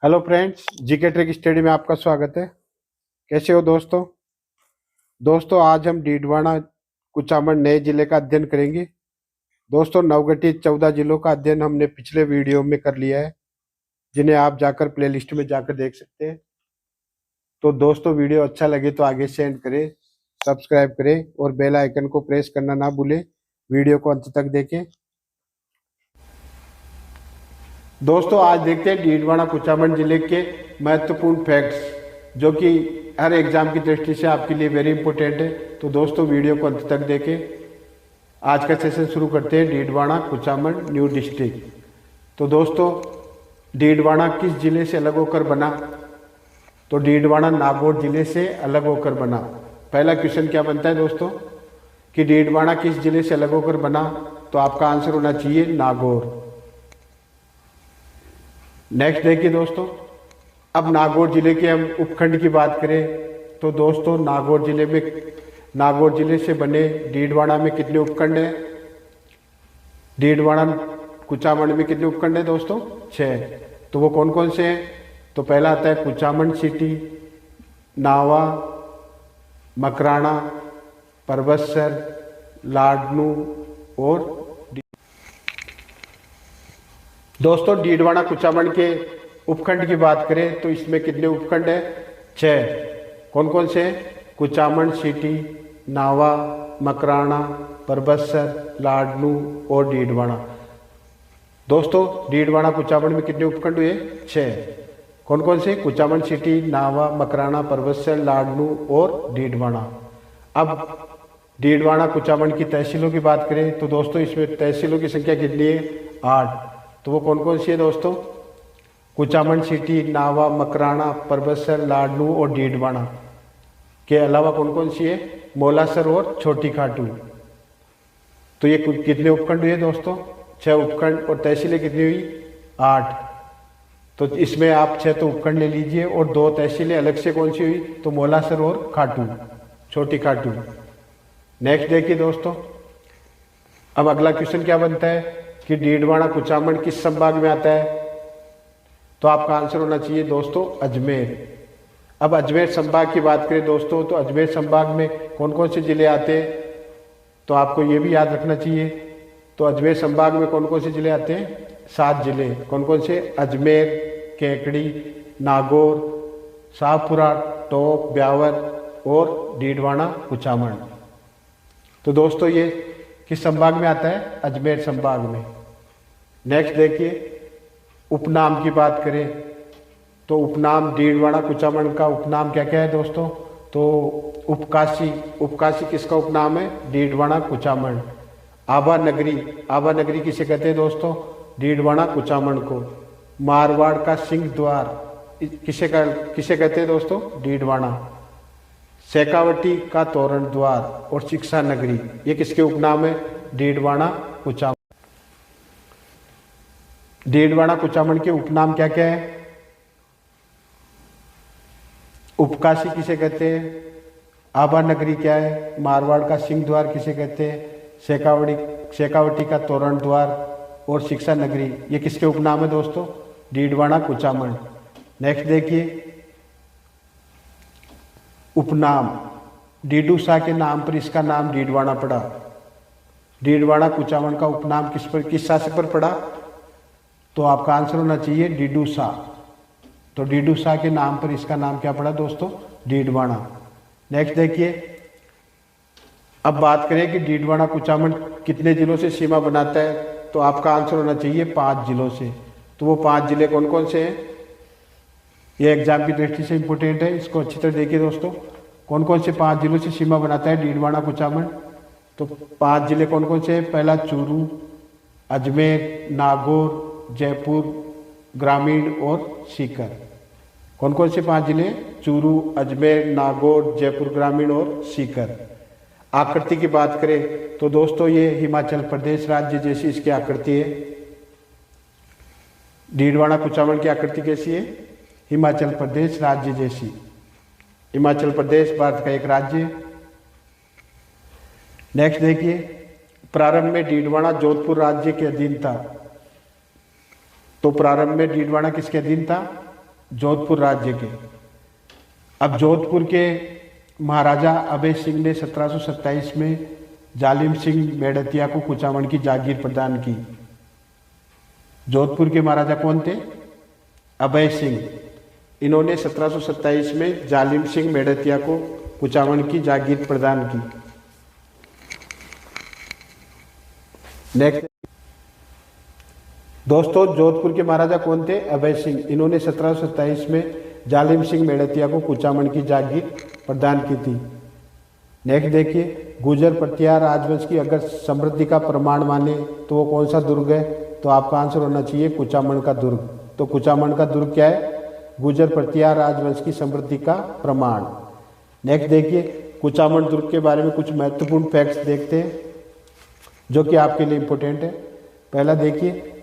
Hello friends, GK trick study में आपका स्वागत है। कैसे हो दोस्तों? आज हम डीडवाना कुचामन नए जिले का अध्ययन करेंगे। दोस्तों, नवगठित 14 जिलों का अध्ययन हमने पिछले वीडियो में कर लिया है, जिन्हें आप जाकर प्लेलिस्ट में जाकर देख सकते हैं। तो दोस्तों, वीडियो अच्छा लगे तो आगे सेंड करें, सब्सक्राइब करें और बेल आइकन को प्रेस करना ना भूलें। वीडियो को अंत तक देखें। दोस्तों, आज देखते हैं डीडवाना कुचामन जिले के महत्वपूर्ण फैक्ट्स, जो कि हर एग्जाम की दृष्टि से आपके लिए वेरी इंपॉर्टेंट है। तो दोस्तों, वीडियो को अंत तक देखें। आज का सेशन शुरू करते हैं। Didwana Kuchaman new district. तो दोस्तों, डीडवाना किस जिले से अलग होकर बना? तो डीडवाना नागौर जिले से अलग होकर बना। पहला क्वेश्चन क्या बनता है दोस्तों कि डीडवाना किस जिले से अलग होकर बना? तो आपका आंसर होना चाहिए नागौर। नेक्स्ट देखिए दोस्तों, अब नागौर जिले के हम उपखंड की बात करें तो दोस्तों, नागौर जिले से बने डीडवाना में कितने उपखंड हैं? डीडवाना कुचामन में कितने उपखंड हैं दोस्तों? 6। तो वो कौन कौन से हैं? तो पहला आता है कुचामन सिटी, नावा, मकराना, परबतसर, लाडनू और दोस्तों, डीडवाना कुचामन के उपखंड की बात करें तो इसमें कितने उपखंड हैं? 6। कौन कौन से हैं? कुचामन सिटी, नावा, मकराना, परबतसर, लाडनू और डीडवाना। दोस्तों, डीडवाना कुचामन में कितने उपखंड हुए? 6। कौन कौन से? कुचामन सिटी, नावा, मकराना, परबतसर, लाडनू और डीडवाना। अब डीडवाना कुचामन की तहसीलों की बात करें तो दोस्तों, इसमें तहसीलों की संख्या कितनी है? 8। तो वो कौन कौन सी है दोस्तों? कुचामन सिटी, नावा, मकराना, परबतसर, लाडनू और डीडवाना के अलावा कौन कौन सी है? मोलासर और छोटी खाटू। तो ये कितने उपखंड हुए दोस्तों? 6 उपखंड। और तहसीलें कितनी हुई? 8। तो इसमें आप 6 तो उपखंड ले लीजिए और 2 तहसीलें अलग से कौन सी हुई? तो मोलासर और खाटू, छोटी खाटू। नेक्स्ट देखिए दोस्तों, अब अगला क्वेश्चन क्या बनता है कि डीडवाना कुचामन किस संभाग में आता है? तो आपका आंसर होना चाहिए दोस्तों अजमेर। अब अजमेर संभाग की बात करें दोस्तों तो अजमेर संभाग में कौन कौन से जिले आते हैं? तो आपको ये भी याद रखना चाहिए। तो अजमेर संभाग में कौन कौन से जिले आते हैं? 7 जिले। कौन कौन से? अजमेर, केकड़ी, नागौर, शाहपुरा, टोंक, ब्यावर और डीडवाना कुचामन। तो दोस्तों, ये किस संभाग में आता है? अजमेर संभाग में। नेक्स्ट देखिए, उपनाम की बात करें तो उपनाम डीडवाना कुचामन का उपनाम क्या क्या है दोस्तों? तो उपकाशी किसका उपनाम है? डीडवाना कुचामन। आभा नगरी किसे कहते हैं दोस्तों? डीडवाना कुचामन को। मारवाड़ का सिंह द्वार किसे कहते हैं दोस्तों? डीडवाना। शेखावटी का तोरण द्वार और शिक्षा नगरी, ये किसके उपनाम है? डीडवाना कुचामन। डीडवाना कुचामन के उपनाम क्या क्या है? उपकाशी किसे कहते हैं? आभा नगरी क्या है? मारवाड़ का सिंह द्वार किसे कहते हैं? शेखावटी का तोरण द्वार और शिक्षा नगरी, ये किसके उपनाम है दोस्तों? डीडवाना कुचामन। नेक्स्ट देखिए, उपनाम डीडूसा के नाम पर इसका नाम डीडवाना पड़ा। डीडवाना कुचामन का उपनाम किस शासक पर पड़ा? तो आपका आंसर होना चाहिए डीडूसा। तो डीडूसा के नाम पर इसका नाम क्या पड़ा दोस्तों? डीडवाना। नेक्स्ट देखिए, अब बात करें कि डीडवाना कुचामन कितने जिलों से सीमा बनाता है? तो आपका आंसर होना चाहिए 5 जिलों से। तो वो 5 जिले कौन कौन से हैं? ये एग्जाम की दृष्टि से इंपोर्टेंट है, इसको अच्छी तरह देखिए दोस्तों। कौन कौन से 5 जिलों से सीमा बनाता है डीडवाना कुचामन? तो 5 जिले कौन कौन से हैं? पहला चूरू, अजमेर, नागौर, जयपुर ग्रामीण और सीकर। कौन कौन से 5 जिले? चूरू, अजमेर, नागौर, जयपुर ग्रामीण और सीकर। आकृति की बात करें तो दोस्तों, ये हिमाचल प्रदेश राज्य जैसी इसकी आकृति है। डीडवाना कुचामन की आकृति कैसी है? हिमाचल प्रदेश राज्य जैसी। हिमाचल प्रदेश भारत का एक राज्य है। नेक्स्ट देखिए, प्रारंभ में डीडवाना जोधपुर राज्य के अधीन था। तो प्रारंभ में डीडवाना किसके अधीन था? जोधपुर राज्य के। अब जोधपुर के महाराजा अभय सिंह ने 1727 में जालिम सिंह मेड़तिया को कुचामन की जागीर प्रदान की। जोधपुर के महाराजा कौन थे? अभय सिंह। इन्होंने 1727 में जालिम सिंह मेड़तिया को कुचामन की जागीर प्रदान की। नेक्स्ट दोस्तों, जोधपुर के महाराजा कौन थे? अभय सिंह। इन्होंने 1727 में जालिम सिंह मेड़तिया को कुचामन की जागीर प्रदान की थी। नेक्स्ट देखिए, गुर्जर प्रतिहार राजवंश की अगर समृद्धि का प्रमाण माने तो वो कौन सा दुर्ग है? तो आपका आंसर होना चाहिए कुचामन का दुर्ग। तो कुचामन का दुर्ग क्या है? गुर्जर प्रतिहार राजवंश की समृद्धि का प्रमाण। नेक्स्ट देखिए, कुचामन दुर्ग के बारे में कुछ महत्वपूर्ण फैक्ट्स देखते हैं जो कि आपके लिए इंपॉर्टेंट है। पहला देखिए,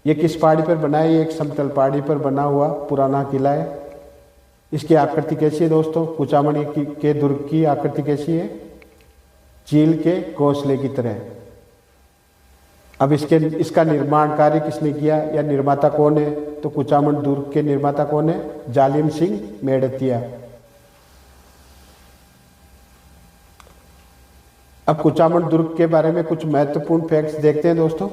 ये किस पहाड़ी पर बना है? ये एक समतल पहाड़ी पर बना हुआ पुराना किला है। इसकी आकृति कैसी है दोस्तों? कुचामन के दुर्ग की आकृति कैसी है? चील के घोंसले की तरह। अब इसका निर्माण कार्य किसने किया या निर्माता कौन है? तो कुचामन दुर्ग के निर्माता कौन है? जालिम सिंह मेड़तिया। अब कुचामन दुर्ग के बारे में कुछ महत्वपूर्ण फैक्ट्स देखते हैं दोस्तों।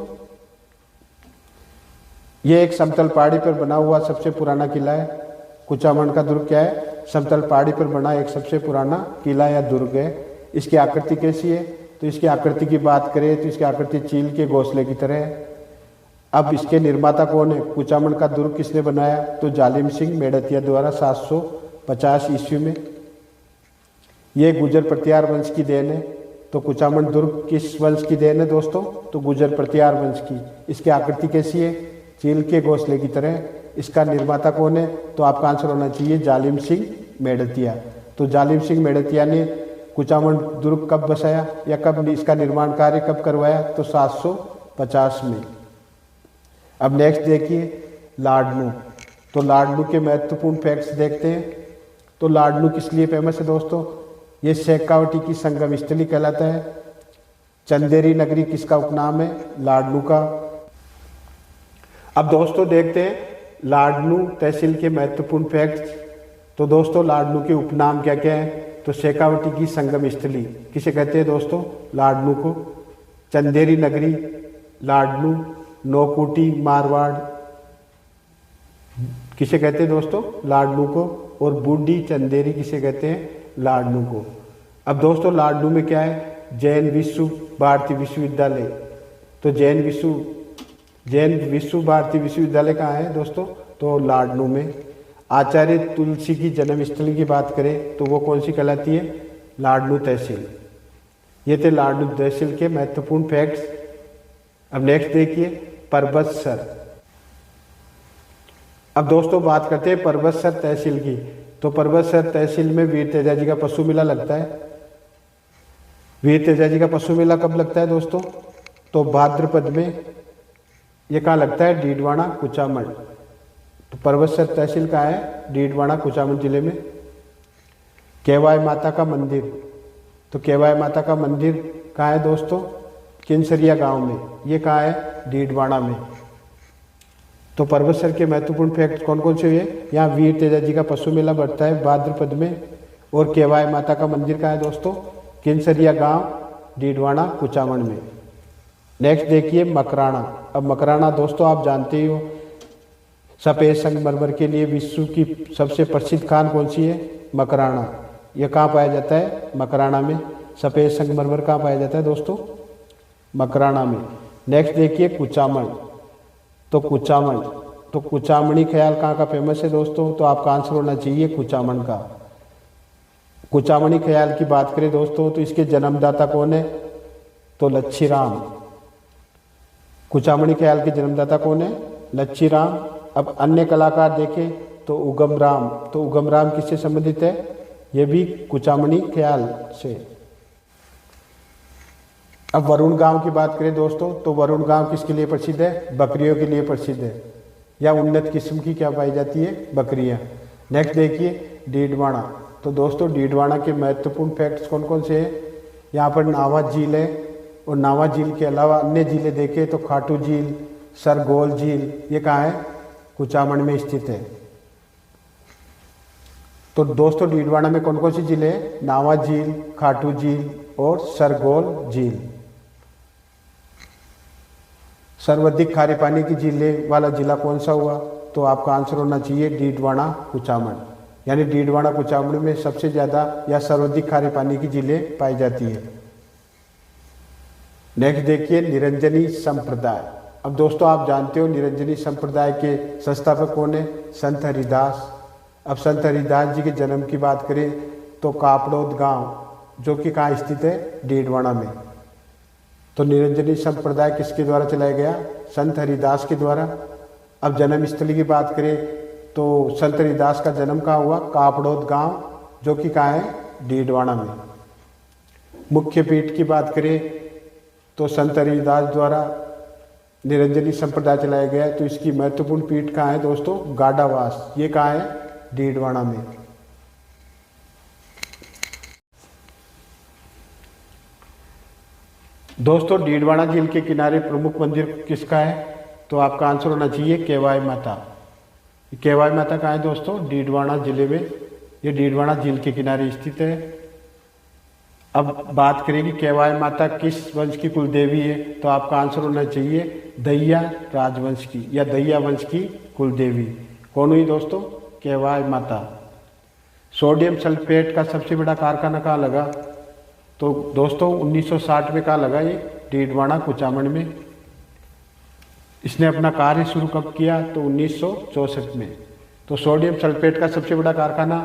यह एक समतल पहाड़ी पर बना हुआ सबसे पुराना किला है। कुचामन का दुर्ग क्या है? समतल पहाड़ी पर बना एक सबसे पुराना किला या दुर्ग है। इसकी आकृति कैसी है? तो इसकी आकृति की बात करें तो इसकी आकृति चील के घोंसले की तरह है। अब इसके निर्माता कौन है? कुचामन का दुर्ग किसने बनाया? तो जालिम सिंह मेड़तिया द्वारा 750 ईस्वी में। यह गुर्जर प्रतिहार वंश की देन है। तो कुचामन दुर्ग किस वंश की देन है दोस्तों? तो गुर्जर प्रतिहार वंश की। इसकी आकृति कैसी है? चील के घोंसले की तरह। इसका निर्माता कौन है? तो आपका आंसर होना चाहिए जालिम सिंह मेड़तिया। तो जालिम सिंह मेड़तिया ने कुचामन दुर्ग कब बसाया या कब इसका निर्माण कार्य कब करवाया? तो 750 में। अब नेक्स्ट देखिए, लाडनू। तो लाडनू के महत्वपूर्ण फैक्ट्स देखते हैं। तो लाडनू किस लिए फेमस है दोस्तों? ये शेखावटी की संगम स्थली कहलाता है। चंदेरी नगरी किसका उपनाम है? लाडनू का। अब दोस्तों देखते हैं लाडनू तहसील के महत्वपूर्ण फैक्ट्स। तो दोस्तों लाडनू के उपनाम क्या क्या है? तो शेखावटी की संगम स्थली किसे कहते हैं दोस्तों? लाडनू को। चंदेरी नगरी लाडनू। नौकुटी मारवाड़ किसे कहते हैं दोस्तों? लाडनू को। और बूढ़ी चंदेरी किसे कहते हैं? लाडनू को। अब दोस्तों लाडनू में क्या है? जैन विश्व भारती विश्वविद्यालय। तो जैन विश्व भारती विश्वविद्यालय कहाँ है दोस्तों? तो लाडनू में। आचार्य तुलसी की जन्मस्थली की बात करें तो वो कौन सी कहलाती है? लाडनू तहसील। ये थे लाडनू तहसील के महत्वपूर्ण फैक्ट्स। अब नेक्स्ट देखिए, परबतसर। अब दोस्तों बात करते हैं परबतसर तहसील की। तो परबतसर तहसील में वीर तेजाजी का पशु मेला लगता है। वीर तेजाजी का पशु मेला कब लगता है दोस्तों? तो भाद्रपद में। ये कहाँ लगता है? डीडवाना कुचामन। तो परबतसर तहसील कहाँ है? डीडवाना कुचामन जिले में। केवाय माता का मंदिर। तो केवाय माता का मंदिर कहाँ है दोस्तों? किनसरिया गांव में। ये कहाँ है? डीडवाना में। तो परबतसर के महत्वपूर्ण फैक्ट कौन कौन से हुए? यहाँ वीर तेजाजी का पशु मेला बढ़ता है भाद्रपद में। और केवाय माता का मंदिर कहाँ है दोस्तों? किनसरिया गांव डीडवाना कुचामन में। नेक्स्ट देखिए, मकराना। अब मकराना दोस्तों आप जानते ही हो, सफ़ेद संगमरमर के लिए विश्व की सबसे प्रसिद्ध खान कौन सी है? मकराना। यह कहाँ पाया जाता है? मकराना में। सफ़ेद संगमरमर कहाँ पाया जाता है दोस्तों? मकराना में। नेक्स्ट देखिए, कुचामन। तो कुचामणी ख्याल कहाँ का फेमस है दोस्तों? तो आपका आंसर होना चाहिए कुचामन का। कुचामणी ख्याल की बात करें दोस्तों तो इसके जन्मदाता कौन है? तो लच्छीराम। कुचामणी ख्याल के जन्मदाता कौन है? लच्छीराम। अब अन्य कलाकार देखें तो उगम राम। तो उगम राम किससे संबंधित है? ये भी कुचामणी ख्याल से। अब वरुण गांव की बात करें दोस्तों तो वरुण गांव किसके लिए प्रसिद्ध है? बकरियों के लिए प्रसिद्ध है, या उन्नत किस्म की क्या पाई जाती है? बकरियां। नेक्स्ट देखिए, डीडवाना। तो दोस्तों डीडवाना के महत्वपूर्ण फैक्ट्स कौन कौन से हैं? यहाँ पर नावा झील है, और नावा झील के अलावा अन्य झीलें देखें तो खाटू झील, सरगोल झील, ये कहाँ है? कुचामन में स्थित है। तो दोस्तों डीडवाना में कौन कौन सी झीलें हैं? नावा झील, खाटू झील और सरगोल झील। सर्वाधिक खारे पानी की झीलें वाला जिला कौन सा हुआ? तो आपका आंसर होना चाहिए डीडवाना कुचामन। यानी डीडवाना कुचामन में सबसे ज़्यादा या सर्वाधिक खारे पानी की झीलें पाई जाती है। नेक्स्ट देखिए निरंजनी संप्रदाय। अब दोस्तों आप जानते हो निरंजनी संप्रदाय के संस्थापक कौन है? संत हरिदास। अब संत हरिदास जी के जन्म की बात करें तो कापड़ोद गांव जो कि कहाँ स्थित है? डीडवाना में। तो निरंजनी संप्रदाय किसके द्वारा चलाया गया? संत हरिदास के द्वारा। अब जन्म स्थली की बात करें तो संत हरिदास का जन्म कहाँ हुआ? कापड़ोद गांव जो कि कहाँ है? डीडवाना में। मुख्य पीठ की बात करें तो संत हरिदास द्वारा निरंजनी संप्रदाय चलाया गया है। तो इसकी महत्वपूर्ण पीठ कहाँ है दोस्तों? गाडावास। ये कहाँ है? डीडवाना में। दोस्तों डीडवाना झील के किनारे प्रमुख मंदिर किसका है? तो आपका आंसर होना चाहिए केवाई माता। केवाई माता कहाँ है दोस्तों? डीडवाना जिले में। ये डीडवाना झील के किनारे स्थित है। अब बात करेंगे केवाई माता किस वंश की कुलदेवी है? तो आपका आंसर होना चाहिए दैया राजवंश की या दैया वंश की कुलदेवी। कौन हुई दोस्तों? केवाई माता। सोडियम सल्फेट का सबसे बड़ा कारखाना कहाँ लगा? तो दोस्तों 1960 में कहाँ लगा? ये डीडवाना कुचामन में। इसने अपना कार्य शुरू कब किया? तो 1964 में। तो सोडियम सल्फेट का सबसे बड़ा कारखाना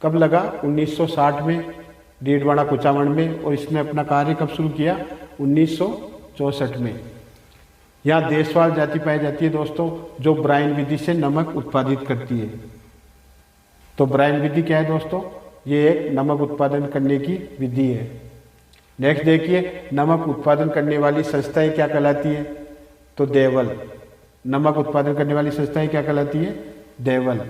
कब लगा? 1960 में डीडवाना कुचामन में। और इसने अपना कार्य कब शुरू किया? 1964 में। यहाँ देशवाल जाति पाई जाती है दोस्तों जो ब्राइन विधि से नमक उत्पादित करती है। तो ब्राइन विधि क्या है दोस्तों? ये एक नमक उत्पादन करने की विधि है। नेक्स्ट देखिए नमक उत्पादन करने वाली संस्थाएं क्या कहलाती है? तो देवल। नमक उत्पादन करने वाली संस्थाएं क्या कहलाती है? देवल।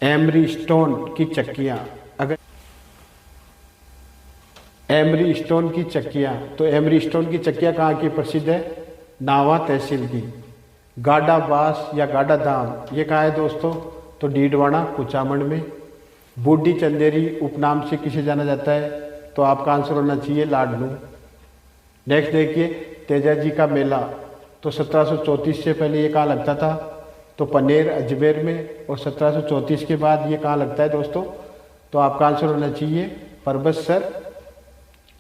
एमरी स्टोन की चक्कियां। अगर एमरी स्टोन की चक्कियां, तो एमरी स्टोन की चक्कियां कहाँ की प्रसिद्ध है? नावा तहसील की। गाडा बास या गाडा धाम ये कहाँ है दोस्तों? तो डीडवाना कुचामन में। बूढ़ी चंदेरी उपनाम से किसे जाना जाता है? तो आपका आंसर होना चाहिए लाडनू। नेक्स्ट देखिए तेजाजी का मेला। तो 1734 से पहले ये कहाँ लगता था? तो पनेर अजमेर में। और 1734 के बाद ये कहाँ लगता है दोस्तों? तो आपका आंसर होना चाहिए परबतसर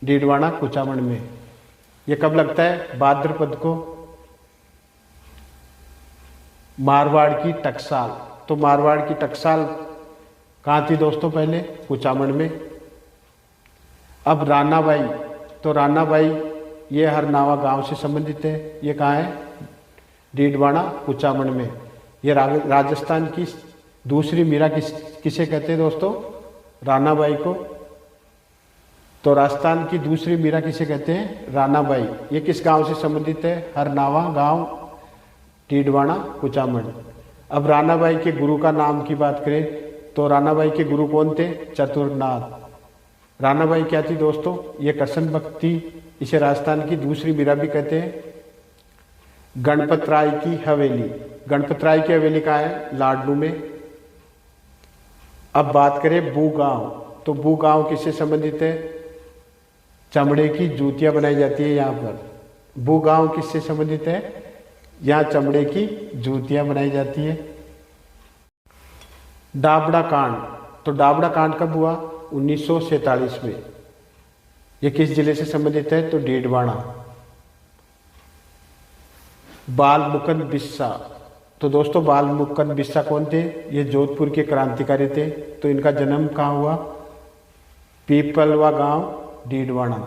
डीडवाना कुचामन में। ये कब लगता है? भाद्रपद को। मारवाड़ की टकसाल। तो मारवाड़ की टकसाल कहाँ थी दोस्तों? पहले कुचामन में। अब रानाबाई। तो रानाबाई ये हरनावा गांव से संबंधित है। ये कहाँ है? डीडवाना कुचामन में। ये राजस्थान की दूसरी मीरा किसे कहते हैं दोस्तों? रानाबाई को। तो राजस्थान की दूसरी मीरा किसे कहते हैं? रानाबाई। ये किस गांव से संबंधित है? हरनावा गांव डीडवाना कुचामन। अब रानाबाई के गुरु का नाम की बात करें तो रानाबाई के गुरु कौन थे? चतुरनाथ। रानाबाई क्या थी दोस्तों? ये कर्षण भक्त थी। इसे राजस्थान की दूसरी मीरा भी कहते हैं। गणपत राय की हवेली। गणपत राय की हवेली कहाँ है? लाडनू में। अब बात करें बू गांव। तो बू गांव किससे संबंधित है? चमड़े की जूतियां बनाई जाती है यहाँ पर। बू गांव किससे संबंधित है? यहाँ चमड़े की जूतियां बनाई जाती है। डाबड़ा कांड। तो डाबड़ा कांड कब हुआ? 1947 में। ये किस जिले से संबंधित है? तो डीडवाना। बाल मुकुंद बिस्सा। तो दोस्तों बाल मुकुंद बिस्सा कौन थे? ये जोधपुर के क्रांतिकारी थे। तो इनका जन्म कहाँ हुआ? पीपलवा गांव डीडवाना।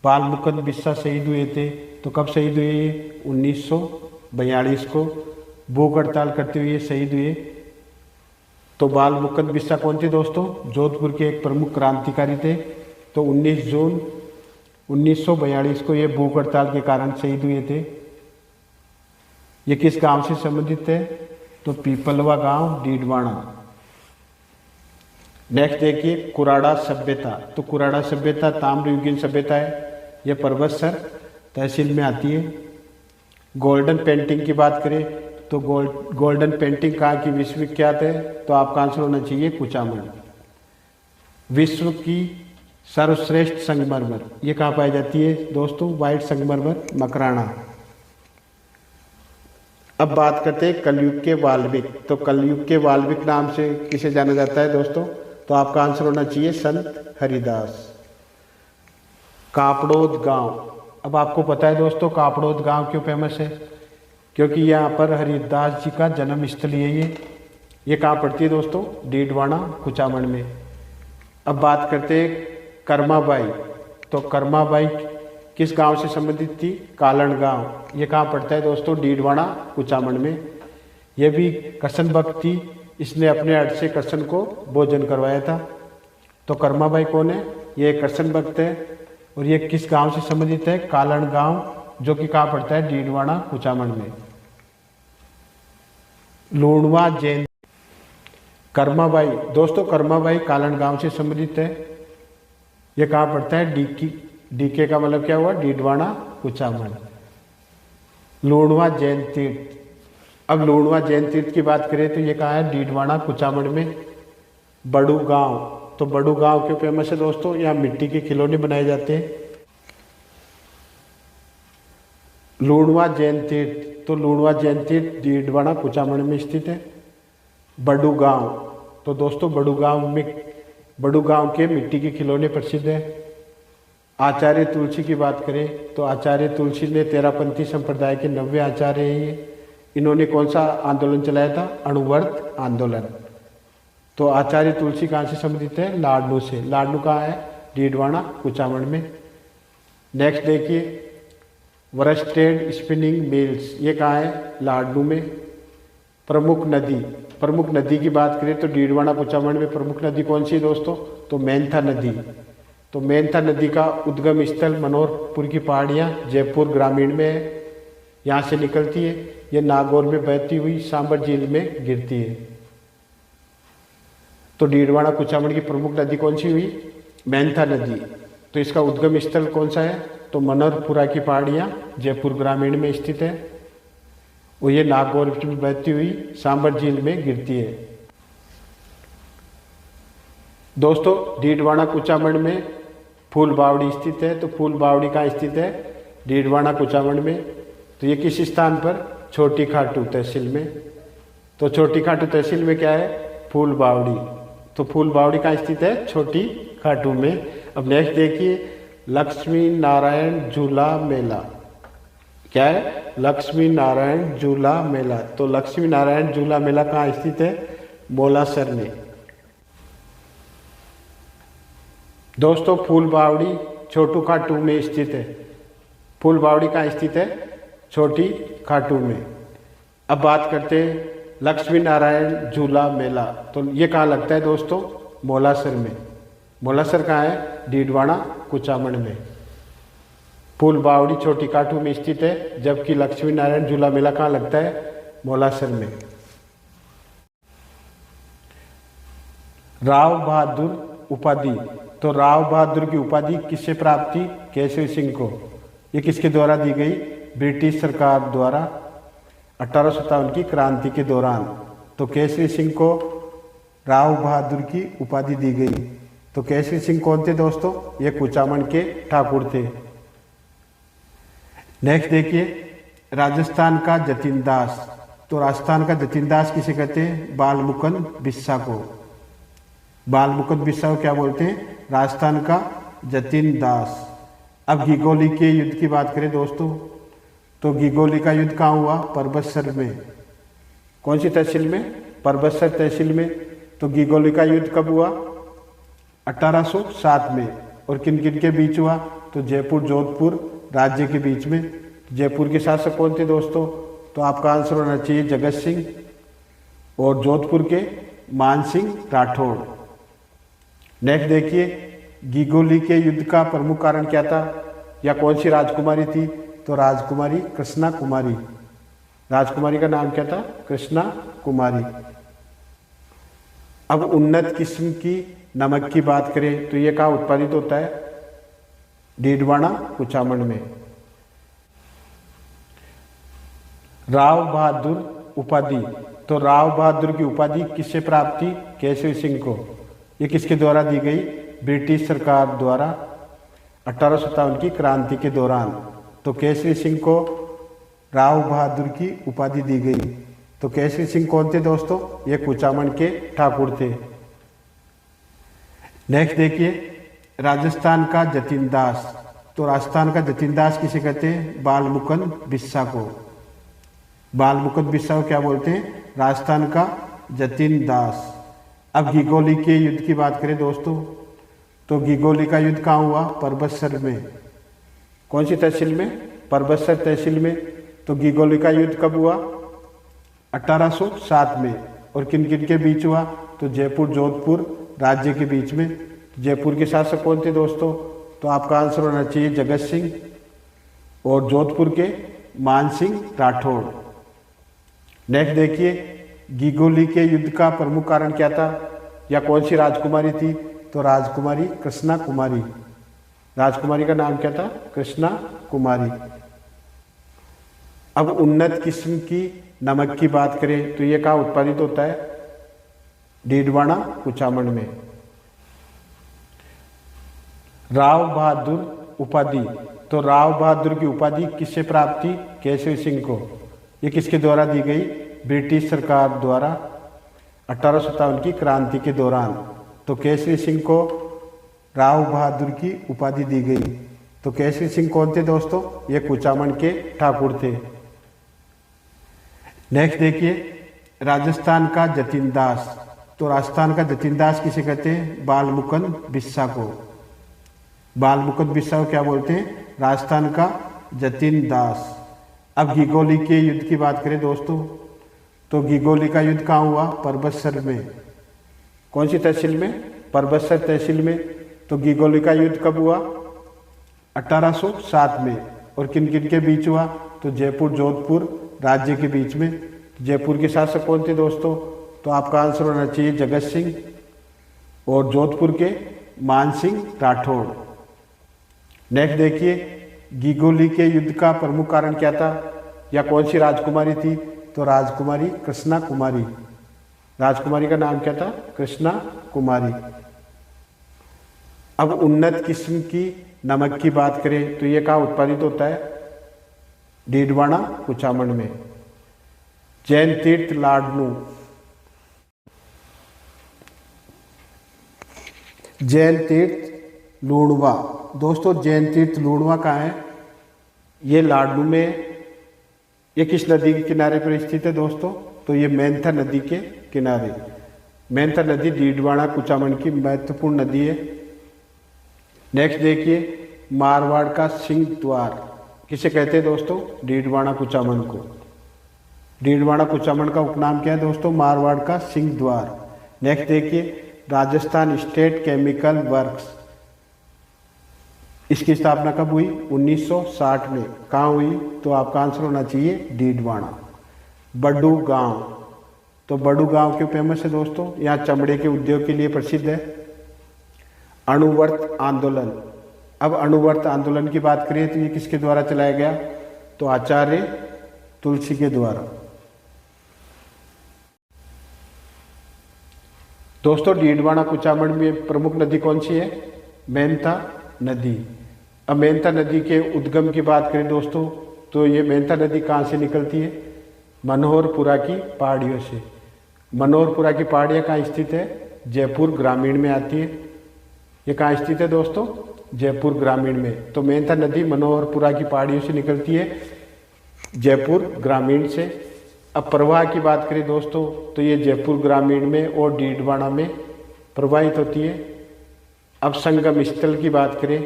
बाल मुकुंद बिस्सा शहीद हुए थे। तो कब शहीद हुए? ये 1942 को भूख हड़ताल करते हुए शहीद हुए। तो बाल मुकुंद बिस्सा कौन थे दोस्तों? जोधपुर के एक प्रमुख क्रांतिकारी थे। तो 19 जून 1942 को ये भूख हड़ताल के कारण शहीद हुए थे। ये किस गांव से संबंधित है? तो पीपलवा गांव डीडवाना। नेक्स्ट देखिए कुराड़ा सभ्यता। तो कुराड़ा सभ्यता ताम्रयुगीन सभ्यता है। यह परबतसर तहसील में आती है। गोल्डन पेंटिंग की बात करें तो गोल्डन पेंटिंग कहाँ की विश्वविख्यात है, तो आपका आंसर होना चाहिए कुचामन। विश्व की सर्वश्रेष्ठ संगमरमर ये कहाँ पाई जाती है दोस्तों, व्हाइट संगमरमर मकराना। अब बात करते हैं कलयुग के वाल्मीकि। तो कलयुग के वाल्मीकि नाम से किसे जाना जाता है दोस्तों, तो आपका आंसर होना चाहिए संत हरिदास। कापड़ोद गांव, अब आपको पता है दोस्तों कापड़ोद गांव क्यों फेमस है, क्योंकि यहाँ पर हरिदास जी का जन्म स्थली है। ये कहाँ पड़ती है दोस्तों, डीडवाना कुचामन में। अब बात करते हैं कर्माबाई। तो कर्माबाई किस गांव से संबंधित थी, कालन गांव। ये कहाँ पड़ता है दोस्तों, डीडवाना कुचामन में। यह भी कृष्ण भक्त थी, इसने अपने अर्थ से कृष्ण को भोजन करवाया था। तो कर्माबाई कौन है, ये कृष्ण भक्त है और ये किस गांव से संबंधित है, कालन गांव, जो कि कहाँ पड़ता है, डीडवाना कुचामन में। लूणवा जैन कर्माबाई, दोस्तों कर्माबाई कालन गांव से संबंधित है। ये कहाँ पड़ता है, डीके का मतलब क्या हुआ, डीडवाना कुचामन। लूणवा जैन तीर्थ, अब लूणवा जैन तीर्थ की बात करें तो ये कहाँ है, डीडवाना कुचामन में। बड़ू गांव, तो बड़ू गांव क्यों फेमस है दोस्तों, यहाँ मिट्टी के खिलौने बनाए जाते हैं। लूणवा जैन तीर्थ, तो लूणवा जैन तीर्थ डीडवाना कुचामन में स्थित है। बड़ू गांव, तो दोस्तों बड़ू गांव के मिट्टी के खिलौने प्रसिद्ध है। आचार्य तुलसी की बात करें तो आचार्य तुलसी ने तेरापंथी संप्रदाय के 90 आचार्य हैं ये। इन्होंने कौन सा आंदोलन चलाया था, अणुव्रत आंदोलन। तो आचार्य तुलसी कहाँ से संबंधित है, लाडनू से। लाडनू कहाँ है, डीडवाना कुचामन में। नेक्स्ट देखिए वरस्टेड स्पिनिंग मिल्स, ये कहाँ है, लाडनू में। प्रमुख नदी की बात करें तो डीडवाना कुचामन में प्रमुख नदी कौन सी है दोस्तों, तो मेंथा नदी। तो मेंथा नदी का उद्गम स्थल मनोहरपुर की पहाड़ियाँ जयपुर ग्रामीण में है, यहाँ से निकलती है। ये नागौर में बहती हुई सांबर झील में गिरती है। तो डीडवाना कुचामन की प्रमुख नदी कौन सी हुई, मेंथा नदी। तो इसका उद्गम स्थल कौन सा है, तो मनोहरपुरा की पहाड़ियाँ जयपुर ग्रामीण में स्थित है और ये नागौर में बहती हुई सांबर झील में गिरती है। दोस्तों डीडवाना कुचामन में फूल बावड़ी स्थित है। तो फूल बावड़ी कहाँ स्थित है, डीडवाना कुचामन में। तो ये किस स्थान पर, छोटी खाटू तहसील में। तो छोटी खाटू तहसील में क्या है, फूल बावड़ी। तो फूल बावड़ी कहाँ स्थित है, छोटी खाटू में। अब नेक्स्ट देखिए लक्ष्मी नारायण झूला मेला, क्या है, लक्ष्मी नारायण झूला मेला। तो लक्ष्मी नारायण झूला मेला कहाँ स्थित है, मोलासर में। दोस्तों फूल बावड़ी छोटू खाटू में स्थित है। फूल बावड़ी कहाँ स्थित है, छोटी खाटू में। अब बात करते हैं लक्ष्मी नारायण झूला मेला। तो ये कहाँ लगता है दोस्तों, मोलासर में। मोलासर कहाँ है, डीडवाना कुचामन में। फूल बावड़ी छोटी खाटू में स्थित है, जबकि लक्ष्मी नारायण झूला मेला कहाँ लगता है, मोलासर में। राव बहादुर उपाधि, तो राव बहादुर की उपाधि किससे प्राप्त थी, केसरी सिंह को। ये किसके द्वारा दी गई, ब्रिटिश सरकार द्वारा 1857 की क्रांति के दौरान। तो केसरी सिंह को राव बहादुर की उपाधि दी गई। तो केसरी सिंह कौन थे दोस्तों, ये कुचामन के ठाकुर थे। नेक्स्ट देखिए राजस्थान का जतिन दास। तो राजस्थान का जतिन दास किसे कहते हैं, बालमुकुंद बिस्सा को। बालमुकुंद बिस्सा को क्या बोलते हैं, राजस्थान का जतिन दास। अब घिगोली के युद्ध की बात करें दोस्तों, तो घिगोली का युद्ध कहाँ हुआ, परबतसर में। कौन सी तहसील में, परबतसर तहसील में। तो घिगोली का युद्ध कब हुआ, 1807 में। और किन किन के बीच हुआ, तो जयपुर जोधपुर राज्य के बीच में। जयपुर के शासक कौन थे दोस्तों, तो आपका आंसर होना चाहिए जगत सिंह, और जोधपुर के मान सिंह राठौड़। नेक्स्ट देखिए घिगोली के युद्ध का प्रमुख कारण क्या था, या कौन सी राजकुमारी थी, तो राजकुमारी कृष्णा कुमारी। राजकुमारी का नाम क्या था, कृष्णा कुमारी। अब उन्नत किस्म की नमक की बात करें तो ये कहाँ उत्पादित होता है, डीडवाना कुचामन में। राव बहादुर उपाधि, तो राव बहादुर की उपाधि किससे प्राप्त थी? केसरी सिंह को। ये किसके द्वारा दी गई? ब्रिटिश सरकार द्वारा 1857 की क्रांति के दौरान। तो केसरी सिंह को राव बहादुर की उपाधि दी गई। तो केसरी सिंह कौन थे दोस्तों? ये कुचामन के ठाकुर थे। नेक्स्ट देखिए, राजस्थान का जतिन दास। तो राजस्थान का जतिन दास किसे कहते हैं? बालमुकुंद बिस्सा को। बालमुकुंद बिस्सा को क्या बोलते हैं? राजस्थान का जतिन दास। अब घिगोली के युद्ध की बात करें दोस्तों, तो घिगोली का युद्ध कहाँ हुआ? परबतसर में। कौन सी तहसील में? परबतसर तहसील में। तो घिगोली का युद्ध कब हुआ? 1807 में। और किन किन के बीच हुआ? तो जयपुर जोधपुर राज्य के बीच में। जयपुर के शासक कौन थे दोस्तों? तो आपका आंसर होना चाहिए जगत सिंह, और जोधपुर के मान सिंह राठौड़। नेक्स्ट देखिए, घिगोली के युद्ध का प्रमुख कारण क्या था, या कौन सी राजकुमारी थी? तो राजकुमारी कृष्णा कुमारी। राजकुमारी का नाम क्या था? कृष्णा कुमारी। अब उन्नत किस्म की नमक की बात करें तो ये कहाँ उत्पादित होता है? डीडवाना कुचामन में। राव बहादुर उपाधि, तो राव बहादुर की उपाधि किससे प्राप्त थी? केसरी सिंह को। ये किसके द्वारा दी गई? ब्रिटिश सरकार द्वारा 1857 की क्रांति के दौरान। तो केसरी सिंह को राव बहादुर की उपाधि दी गई। तो केसरी सिंह कौन थे दोस्तों? ये कुचामन के ठाकुर थे। नेक्स्ट देखिए, राजस्थान का जतिन दास। तो राजस्थान का जतिन दास किसे कहते हैं? बालमुकुंद बिस्सा को। बालमुकुंद बिस्सा को क्या बोलते हैं? राजस्थान का जतिन दास। अब घिगोली के युद्ध की बात करें दोस्तों, तो घिगोली का युद्ध कहाँ हुआ? परबतसर में। कौन सी तहसील में? परबतसर तहसील में। तो घिगोली का युद्ध कब हुआ? 1807 में। और किन किन के बीच हुआ? तो जयपुर जोधपुर राज्य के बीच में। जयपुर के शासक कौन थे दोस्तों? तो आपका आंसर होना चाहिए जगत सिंह, और जोधपुर के मान सिंह राठौड़। नेक्स्ट देखिए, घिगोली के युद्ध का प्रमुख कारण क्या था, या कौन सी राजकुमारी थी? तो राजकुमारी कृष्णा कुमारी। राजकुमारी का नाम क्या था? कृष्णा कुमारी। अब उन्नत किस्म की नमक की बात करें तो ये कहाँ उत्पादित होता है? डीडवाना कुचामन में। जैन तीर्थ लाडनू। जैन तीर्थ लूणवा। दोस्तों जैन तीर्थ लूणवा कहाँ है? ये लाडनू में। ये किस नदी के किनारे पर स्थित है दोस्तों? तो ये मेंथा नदी के किनारे। मेंथा नदी डीडवाना कुचामन की महत्वपूर्ण नदी है। नेक्स्ट देखिए, मारवाड़ का सिंह द्वार किसे कहते हैं दोस्तों? डीडवाना कुचामन को। डीडवाना कुचामन का उपनाम क्या है दोस्तों? मारवाड़ का सिंह द्वार। नेक्स्ट देखिए, राजस्थान स्टेट केमिकल वर्क्स, इसकी स्थापना कब हुई? 1960 में। कहाँ हुई? तो आपका आंसर होना चाहिए डीडवाना। बडू गांव, तो बडू गांव क्यों फेमस है दोस्तों? यहाँ चमड़े के उद्योग के लिए प्रसिद्ध है। अणुवर्त आंदोलन। अब अणुवर्त आंदोलन की बात करें तो ये किसके द्वारा चलाया गया? तो आचार्य तुलसी के द्वारा। दोस्तों डीडवाना कुचामन में प्रमुख नदी कौन सी है? मेंथा नदी। अब मेंथा नदी के उद्गम की बात करें दोस्तों, तो ये मेंथा नदी कहाँ से निकलती है? मनोहरपुरा की पहाड़ियों से। मनोहरपुरा की पहाड़ियाँ कहाँ स्थित है? जयपुर ग्रामीण में आती है। ये कहाँ स्थित है दोस्तों? जयपुर ग्रामीण में। तो मेंथा नदी मनोहरपुरा की पहाड़ियों से निकलती है, जयपुर ग्रामीण से। अब प्रवाह की बात करें दोस्तों, तो ये जयपुर ग्रामीण में और डीडवाना में प्रवाहित होती है। अब संगम स्थल की बात करें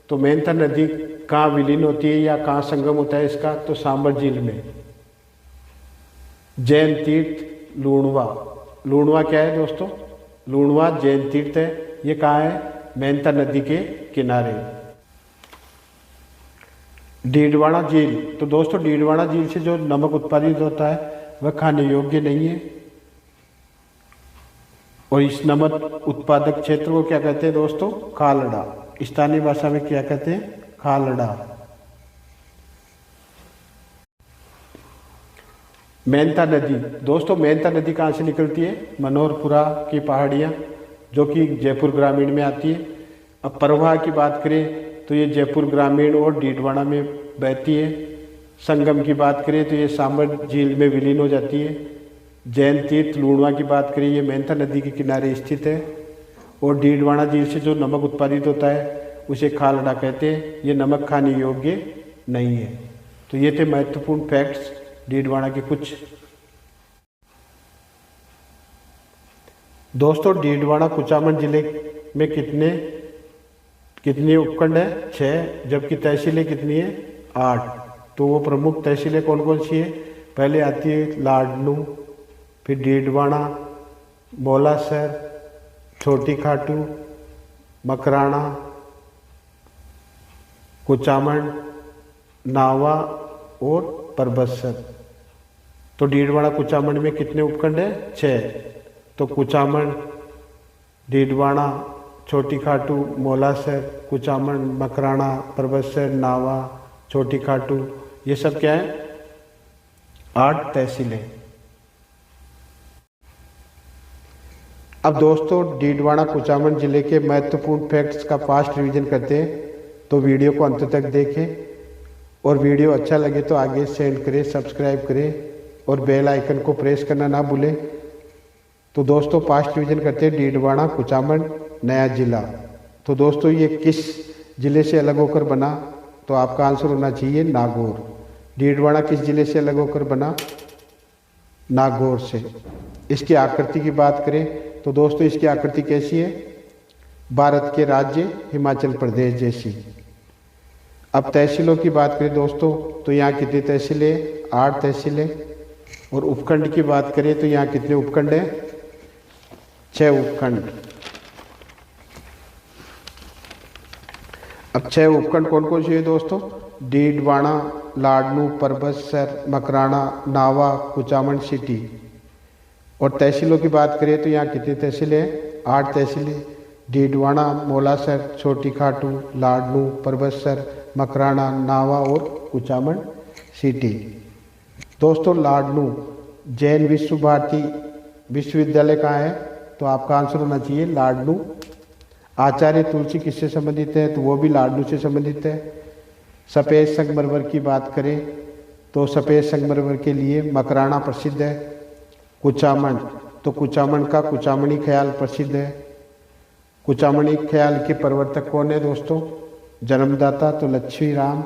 तो मेंथा नदी कहाँ विलीन होती है या कहाँ संगम होता है इसका? तो सांबर झील में। जैन तीर्थ लूणवा। लूणवा क्या है दोस्तों? लूणवा जैन तीर्थ है। ये कहाँ है? मेंथा नदी के किनारे। डीडवाना झील, तो दोस्तों डीडवाना झील से जो नमक उत्पादित होता है वह खाने योग्य नहीं है, और इस नमक उत्पादक क्षेत्र को क्या कहते हैं दोस्तों? खालड़ा। स्थानीय भाषा में क्या कहते हैं? खालड़ा। मेहनता नदी। दोस्तों मेहनता नदी कहाँ से निकलती है? मनोहरपुरा की पहाड़ियाँ, जो कि जयपुर ग्रामीण में आती है। अब प्रवाह की बात करें तो ये जयपुर ग्रामीण और डीडवाना में बहती है। संगम की बात करें तो ये सांबर झील में विलीन हो जाती है। जैन तीर्थ लूणवा की बात करें, ये मेहनता नदी के किनारे स्थित है। और डीडवाना झील से जो नमक उत्पादित होता है उसे खालड़ा कहते हैं। ये नमक खाने योग्य नहीं है। तो ये थे महत्वपूर्ण फैक्ट्स डीडवाना के कुछ। दोस्तों डीडवाना कुचामन जिले में कितने उपखंड है? 6। जबकि तहसीलें कितनी है? 8। तो वो प्रमुख तहसीलें कौन कौन सी है? पहले आती है लाडनू, फिर डीडवाना, मोलासर, छोटी खाटू, मकराना, कुचामन, नावा और परबतसर। तो डीडवाना कुचामन में कितने उपखंड है? 6। तो कुचामन, डीडवाना, छोटी खाटू, मोलासर, कुचामन, मकराना, परबतसर, नावा, छोटी खाटू, ये सब क्या है? 8 तहसीलें। अब दोस्तों डीडवाना कुचामन जिले के महत्वपूर्ण फैक्ट्स का फास्ट रिवीजन करते हैं। तो वीडियो को अंत तक देखें और वीडियो अच्छा लगे तो आगे सेंड करें, सब्सक्राइब करें और बेल आइकन को प्रेस करना ना भूलें। तो दोस्तों फास्ट रिवीजन करते हैं। डीडवाना कुचामन नया जिला। तो दोस्तों ये किस जिले से अलग होकर बना? तो आपका आंसर होना चाहिए नागौर। डीडवाना किस जिले से अलग होकर बना? नागौर से। इसकी आकृति की बात करें तो दोस्तों इसकी आकृति कैसी है? भारत के राज्य हिमाचल प्रदेश जैसी। अब तहसीलों की बात करें दोस्तों तो यहाँ कितनी तहसीलें? 8 तहसीलें। और उपखंड की बात करें तो यहाँ कितने उपखंड हैं? 6 उपखंड। अब 6 उपखंड कौन कौन से है दोस्तों? डीडवाना, लाडनू, परबतसर, मकराना, नावा, कुचामन सिटी। और तहसीलों की बात करें तो यहाँ कितनी तहसीलें हैं? 8 तहसीलें। डीडवाना, मोलासर, छोटी खाटू, लाडनू, परबतसर, मकराना, नावा और कुचामन सिटी। दोस्तों लाडनू जैन विश्व भारती विश्वविद्यालय कहाँ है? तो आपका आंसर होना चाहिए लाडनू। आचार्य तुलसी किससे संबंधित है? तो वो भी लाडनू से संबंधित है। सफ़ेद संगमरमर की बात करें तो सफ़ेद संगमरमर के लिए मकराना प्रसिद्ध है। कुचामन, तो कुचामन का कुचामनी ख्याल प्रसिद्ध है। कुचामनी ख्याल के प्रवर्तक कौन है दोस्तों? जन्मदाता तो लक्ष्मी राम।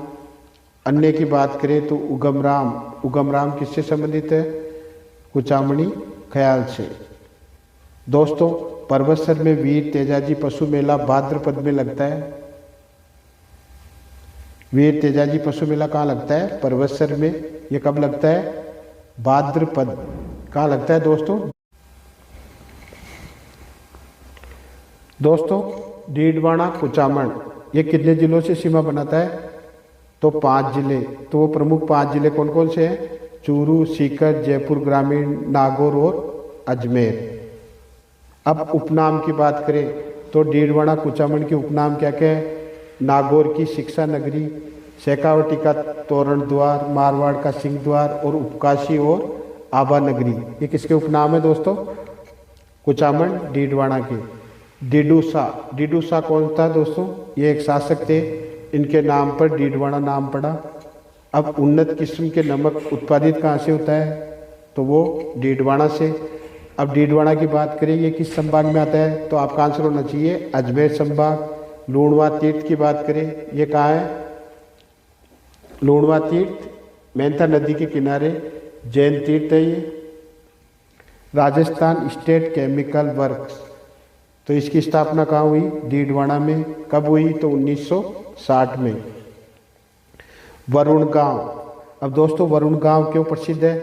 अन्य की बात करें तो उगम राम किससे संबंधित है? कुचामनी ख्याल से। दोस्तों परबतसर में वीर तेजाजी पशु मेला भाद्रपद में लगता है। वीर तेजाजी पशु मेला कहाँ लगता है? परबतसर में। ये कब लगता है? भाद्रपद। कहाँ लगता है दोस्तों? दोस्तों डीडवाना कुचामन ये कितने जिलों से सीमा बनाता है? तो 5 जिले। तो वो प्रमुख 5 जिले कौन कौन से हैं? चूरू, सीकर, जयपुर ग्रामीण, नागौर और अजमेर। अब उपनाम की बात करें तो डीडवाना कुचामन के उपनाम क्या क्या है? नागौर की शिक्षा नगरी, शेखावटी का तोरण द्वार, मारवाड़ का सिंह द्वार और उपकाशी और आबा नगरी। ये किसके उपनाम है दोस्तों? कुचामन डीडवाना के। डिडूसा कौन था दोस्तों? ये एक शासक थे, इनके नाम पर डीडवाना नाम पड़ा। अब उन्नत किस्म के नमक उत्पादित कहाँ से होता है? तो वो डीडवाना से। अब डीडवाना की बात करें ये किस संभाग में आता है? तो आपका आंसर होना चाहिए अजमेर संभाग। लूणवा तीर्थ की बात करें ये कहाँ है? लूणवा तीर्थ मेहनता नदी के किनारे जैन तीर्थ है ये। राजस्थान स्टेट केमिकल वर्क्स, तो इसकी स्थापना कहाँ हुई? डीडवाना में। कब हुई? तो 1960 में। वरुण गांव, अब दोस्तों वरुण गांव क्यों प्रसिद्ध है?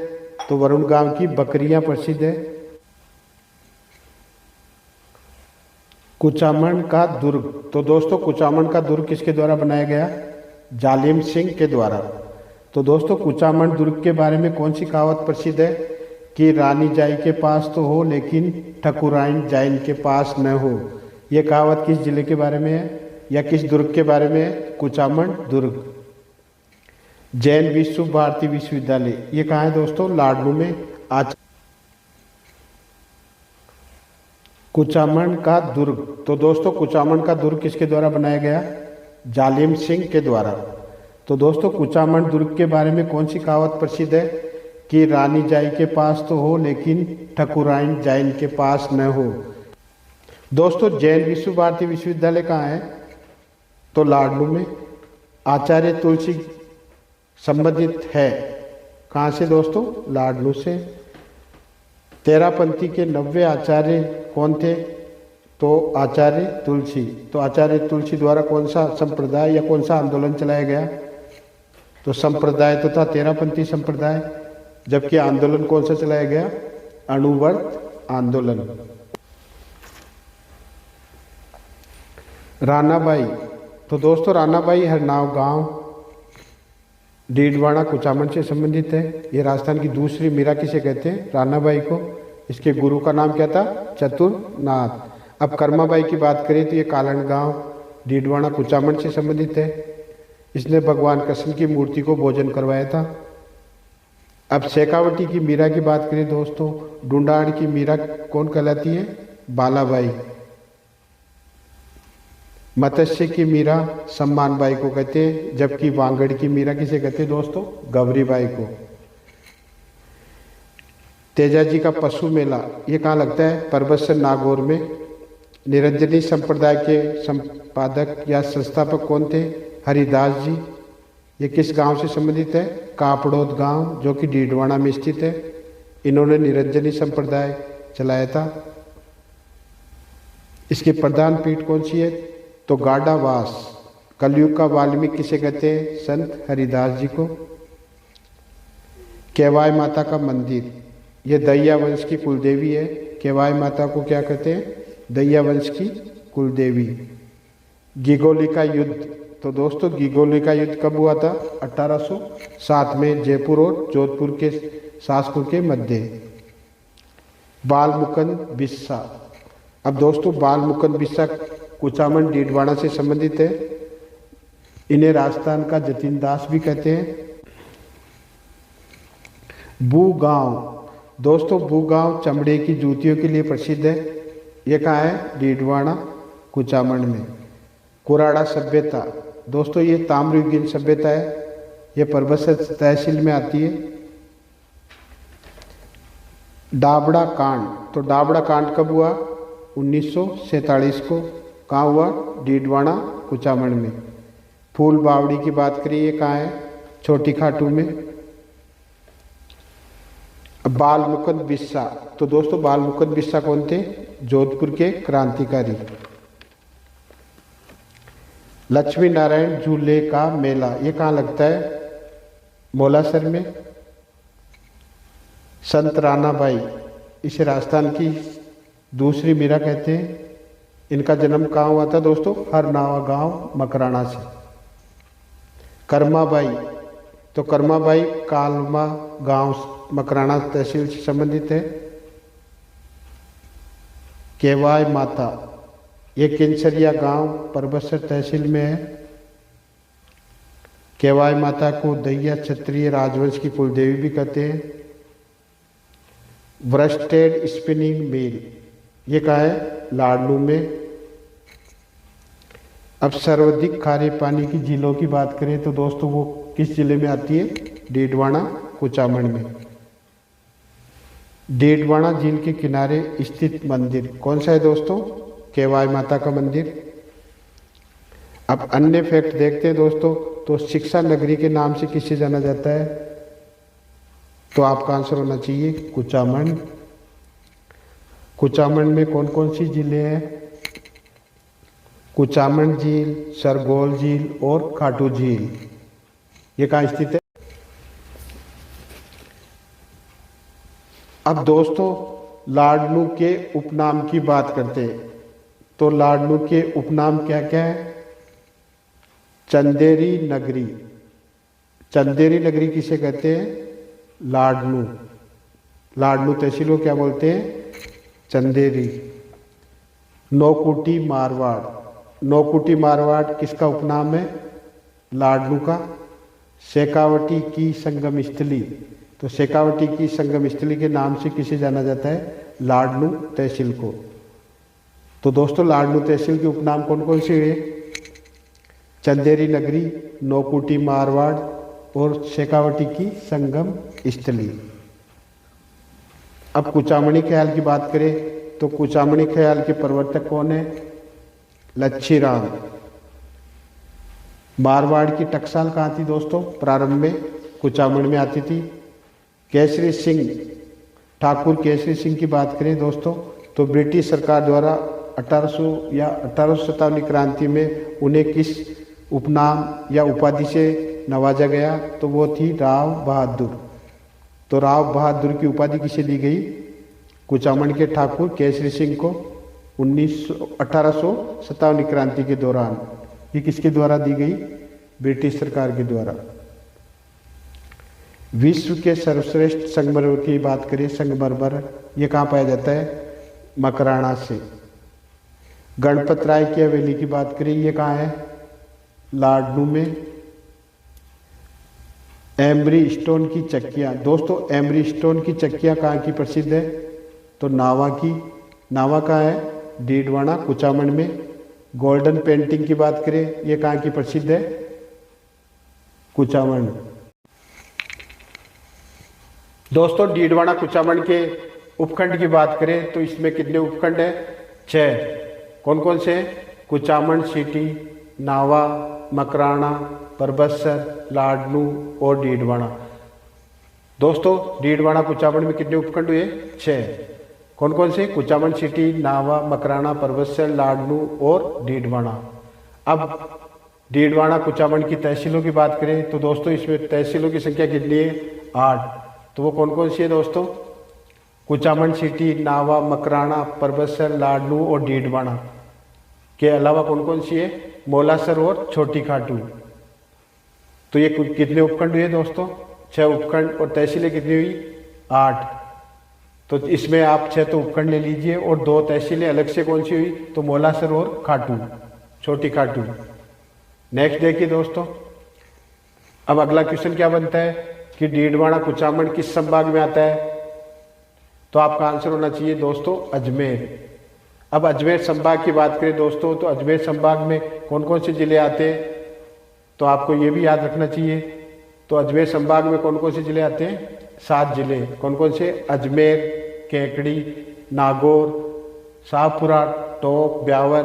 तो वरुण गांव की बकरियां प्रसिद्ध है। कुचामन का दुर्ग, तो दोस्तों कुचामन का दुर्ग किसके द्वारा बनाया गया? जालिम सिंह के द्वारा। तो दोस्तों कुचामन दुर्ग के बारे में कौन सी कहावत प्रसिद्ध है? कि रानी जाई के पास तो हो लेकिन ठकुराइन जाइन के पास न हो। ये कहावत किस जिले के बारे में है या किस दुर्ग के बारे में है? कुचामन दुर्ग। जैन विश्व भारती विश्वविद्यालय, ये कहाँ है दोस्तों? लाडनू में। आज कुचामन का दुर्ग, तो दोस्तों कुचामन का दुर्ग किसके द्वारा बनाया गया? जालिम सिंह के द्वारा। तो दोस्तों कुचामन दुर्ग के बारे में कौन सी कहावत प्रसिद्ध है कि रानी जाई के पास तो हो लेकिन ठकुराइन जाइन के पास न हो। दोस्तों जैन विश्व भारती विश्वविद्यालय कहाँ है? तो लाडनू में। आचार्य तुलसी संबंधित है कहाँ से दोस्तों? लाडनू से। तेरापंथी के 90 आचार्य कौन थे? तो आचार्य तुलसी। तो आचार्य तुलसी द्वारा कौन सा संप्रदाय या कौन सा आंदोलन चलाया गया? तो संप्रदाय तो था तेरापंथी संप्रदाय, जबकि आंदोलन कौन सा चलाया गया? अणुव्रत आंदोलन। रानाबाई, तो दोस्तों रानाबाई हरनाव गांव डीडवाना कुचामन से संबंधित है। ये राजस्थान की दूसरी मीरा किसे कहते हैं? रानाबाई को। इसके गुरु का नाम क्या था? चतुरनाथ। अब कर्माबाई की बात करें तो ये कालन गांव डीडवाना कुचामन से संबंधित है। इसने भगवान कृष्ण की मूर्ति को भोजन करवाया था। अब शेखावटी की मीरा की बात करें दोस्तों, डुंडाड़ की मीरा कौन कहलाती है? बालाबाई। मत्स्य की मीरा सम्मान बाई को कहते हैं, जबकि वांगड़ की मीरा किसे कहते हैं दोस्तों? गौरी बाई को। तेजाजी का पशु मेला ये कहाँ लगता है? परबतसर नागौर में। निरंजनी संप्रदाय के संपादक या संस्थापक कौन थे? हरिदास जी। ये किस गांव से संबंधित है? कापड़ोद गांव, जो कि डीडवाना में स्थित है। इन्होंने निरंजनी संप्रदाय चलाया था। इसकी प्रधान पीठ कौन सी है? तो गाडावास। कलयुग का वाल्मीकि किसे कहते हैं? संत हरिदास जी को। केवाय माता का मंदिर, ये दैया वंश की कुलदेवी है। केवाय माता को क्या कहते हैं? दैया वंश की कुलदेवी। गिगोली का युद्ध, तो दोस्तों गिगोली का युद्ध कब हुआ था? 1807 में, जयपुर और जोधपुर के शासकों के मध्य। बाल मुकुंद बिस्सा, अब दोस्तों बाल मुकुंद बिस्सा कुचामन डीडवाना से संबंधित है। इन्हें राजस्थान का जतिन दास भी कहते हैं। बू गांव, दोस्तों बू गांव चमड़े की जूतियों के लिए प्रसिद्ध है। ये कहाँ है? डीडवाना कुचामन में। कुराड़ा सभ्यता, दोस्तों ये ताम्रयुगीन सभ्यता है। ये परबतसर तहसील में आती है। डाबड़ा कांड, तो डाबड़ा कांड कब हुआ? 1947 को। कहाँ हुआ? डीडवाना कुचामन में। फूल बावड़ी की बात करिए, ये कहाँ है? छोटी खाटू में। बाल मुकुंद बिस्सा, तो दोस्तों बाल मुकुंद बिस्सा कौन थे? जोधपुर के क्रांतिकारी। लक्ष्मी नारायण झूले का मेला ये कहाँ लगता है? मोलासर में। संत रानाबाई, इसे राजस्थान की दूसरी मीरा कहते हैं। इनका जन्म कहाँ हुआ था दोस्तों? हरनावा गांव मकराना से। कर्माबाई, तो कर्माबाई कालमा गांव मकराना तहसील से संबंधित है। केवाय माता, ये किंसरिया गांव परबतसर तहसील में है। केवाय माता को दैया क्षत्रिय राजवंश की कुलदेवी भी कहते हैं। व्रस्टेड स्पिनिंग मिल, ये कहाँ है? लाडनू में। अब सर्वाधिक खारे पानी की झीलों की बात करें तो दोस्तों वो किस जिले में आती है? डीडवाना कुचामन में। डीडवाना झील के किनारे स्थित मंदिर कौन सा है दोस्तों? केवाय माता का मंदिर। अब अन्य फैक्ट देखते हैं दोस्तों, तो शिक्षा नगरी के नाम से किसे जाना जाता है? तो आपका आंसर होना चाहिए कुचामन। कुचामन में कौन कौन सी झीलें हैं? कुचामन झील, सरगोल झील और खाटू झील। ये कहाँ स्थित है? अब दोस्तों लाडनू के उपनाम की बात करते हैं। तो लाडनू के उपनाम क्या क्या है? चंदेरी नगरी। चंदेरी नगरी किसे कहते हैं? लाडनू। लाडनू तहसील को क्या बोलते हैं? चंदेरी। नौकुटी मारवाड़, नौकुटी मारवाड़ किसका उपनाम है? लाडनू का। शेखावटी की संगम स्थली। तो शेखावटी की संगम स्थली के नाम से किसे जाना जाता है? लाडनू तहसील को। तो दोस्तों लाडनू तहसील के उपनाम कौन कौन से हुए? चंदेरी नगरी, नौकुटी मारवाड़ और शेखावटी की संगम स्थली। अब कुचामणी ख्याल की बात करें तो कुचामणी ख्याल के प्रवर्तक कौन है? लच्छी राम। मारवाड़ की टकसाल कहाँ थी दोस्तों? प्रारंभ में कुचामण में आती थी। केसरी सिंह, ठाकुर केसरी सिंह की बात करें दोस्तों तो ब्रिटिश सरकार द्वारा 1800 या 1857 क्रांति में उन्हें किस उपनाम या उपाधि से नवाजा गया? तो वो थी राव बहादुर। तो राव बहादुर की उपाधि किसे दी गई? कुचामण के ठाकुर केसरी सिंह को 1857 क्रांति के दौरान। ये किसके द्वारा दी गई? ब्रिटिश सरकार के द्वारा। विश्व के सर्वश्रेष्ठ संगमरमर की बात करें, संगमरमर ये कहाँ पाया जाता है? मकराना से। गणपत राय की हवेली की बात करें, ये कहाँ है? लाडनू में। एमरी स्टोन की चक्कियाँ, दोस्तों एमरी स्टोन की चक्कियाँ कहाँ की प्रसिद्ध है? तो नावा की। नावा कहाँ है? डीडवाना कुचामण में। गोल्डन पेंटिंग की बात करें, ये कहाँ की प्रसिद्ध है? कुचामण। दोस्तों डीडवाना कुचामण के उपखंड की बात करें तो इसमें कितने उपखंड है? 6। कौन कौन से? कुचामण सिटी, नावा, मकराना, परबतसर, लाडनू और डीडवाना। दोस्तों डीडवाना कुचामण में कितने उपखंड हुए? 6। कौन कौन से? कुचामण सिटी, नावा, मकराना, परबतसर, लाडनू और डीडवाना। अब डीडवाना कुचामण की तहसीलों की बात करें तो दोस्तों इसमें तहसीलों की संख्या कितनी है? 8। तो वो कौन कौन सी है दोस्तों? कुचामण सिटी, नावा, मकराना, परबतसर, लाडनू और डीडवाना के अलावा कौन कौन सी है? मोलासर और छोटी खाटू। तो ये कितने उपखंड हुए दोस्तों? 6 उपखंड। और तहसीलें कितनी हुई? 8। तो इसमें आप 6 तो उपखंड ले लीजिए और 2 तहसीलें अलग से कौन सी हुई? तो मोलासर और खाटू, छोटी खाटू। नेक्स्ट देखिए दोस्तों, अब अगला क्वेश्चन क्या बनता है कि डीडवाना कुचामण किस संभाग में आता है? तो आपका आंसर होना चाहिए दोस्तों अजमेर। अब अजमेर संभाग की बात करें दोस्तों तो अजमेर संभाग में कौन कौन से जिले आते हैं? तो आपको ये भी याद रखना चाहिए। तो अजमेर संभाग में कौन कौन से जिले आते हैं? 7 जिले। कौन कौन से? अजमेर, केकड़ी, नागौर, शाहपुरा, टोंक, ब्यावर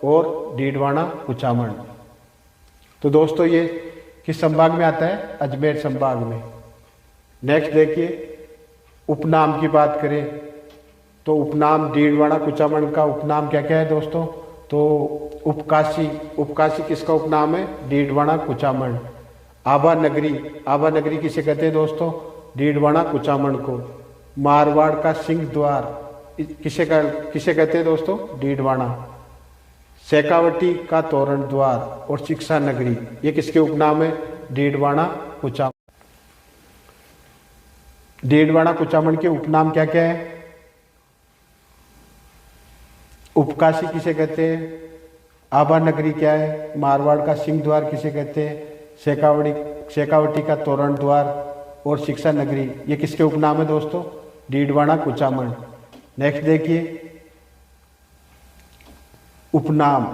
और डीडवाना कुचामण। तो दोस्तों ये किस संभाग में आता है? अजमेर संभाग में। नेक्स्ट देखिए, उपनाम की बात करें तो उपनाम डीडवाना कुचामण का उपनाम क्या क्या है दोस्तों? तो उपकाशी, उपकाशी किसका उपनाम है? डीडवाना कुचामण। आभा नगरी, आभा नगरी किसे कहते हैं दोस्तों? डीडवाना कुचामण को। मारवाड़ का सिंह द्वार किसे कहते हैं दोस्तों? डीडवाना। शेखावटी का तोरण द्वार और शिक्षा नगरी ये किसके उपनाम है? डीडवाना कुचामण। डीडवाना कुचामण के उपनाम क्या क्या है? उपकाशी किसे कहते हैं? आभा नगरी क्या है? मारवाड़ का सिंह द्वार किसे कहते हैं? शेखावटी का तोरण द्वार और शिक्षा नगरी ये किसके उपनाम है दोस्तों? डीडवाना कुचामण। नेक्स्ट देखिए, उपनाम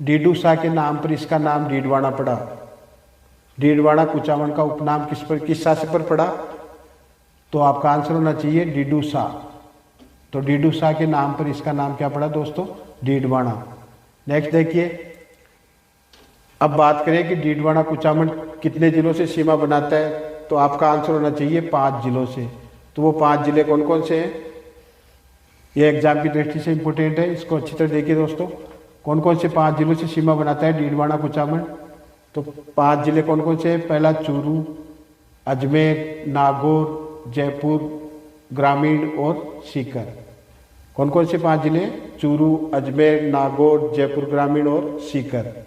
डीडूसा के नाम पर इसका नाम डीडवाना पड़ा। डीडवाना कुचामण का उपनाम किस शासक पर पड़ा? तो आपका आंसर होना चाहिए डीडूसा। तो डीडूसा के नाम पर इसका नाम क्या पड़ा दोस्तों? डीडवाना। नेक्स्ट देखिए, अब बात करें कि डीडवाना कुचामण कितने जिलों से सीमा बनाता है? तो आपका आंसर होना चाहिए 5 जिलों से। तो वो 5 जिले कौन कौन से हैं? ये एग्जाम की दृष्टि से इंपोर्टेंट है, इसको अच्छी तरह देखिए दोस्तों। कौन कौन से 5 जिलों से सीमा बनाता है डीडवाना कुचामण? तो 5 जिले कौन कौन से हैं? पहला चूरू, अजमेर, नागौर, जयपुर ग्रामीण और सीकर। कौन कौन से 5 जिले? चूरू, अजमेर, नागौर, जयपुर ग्रामीण और सीकर।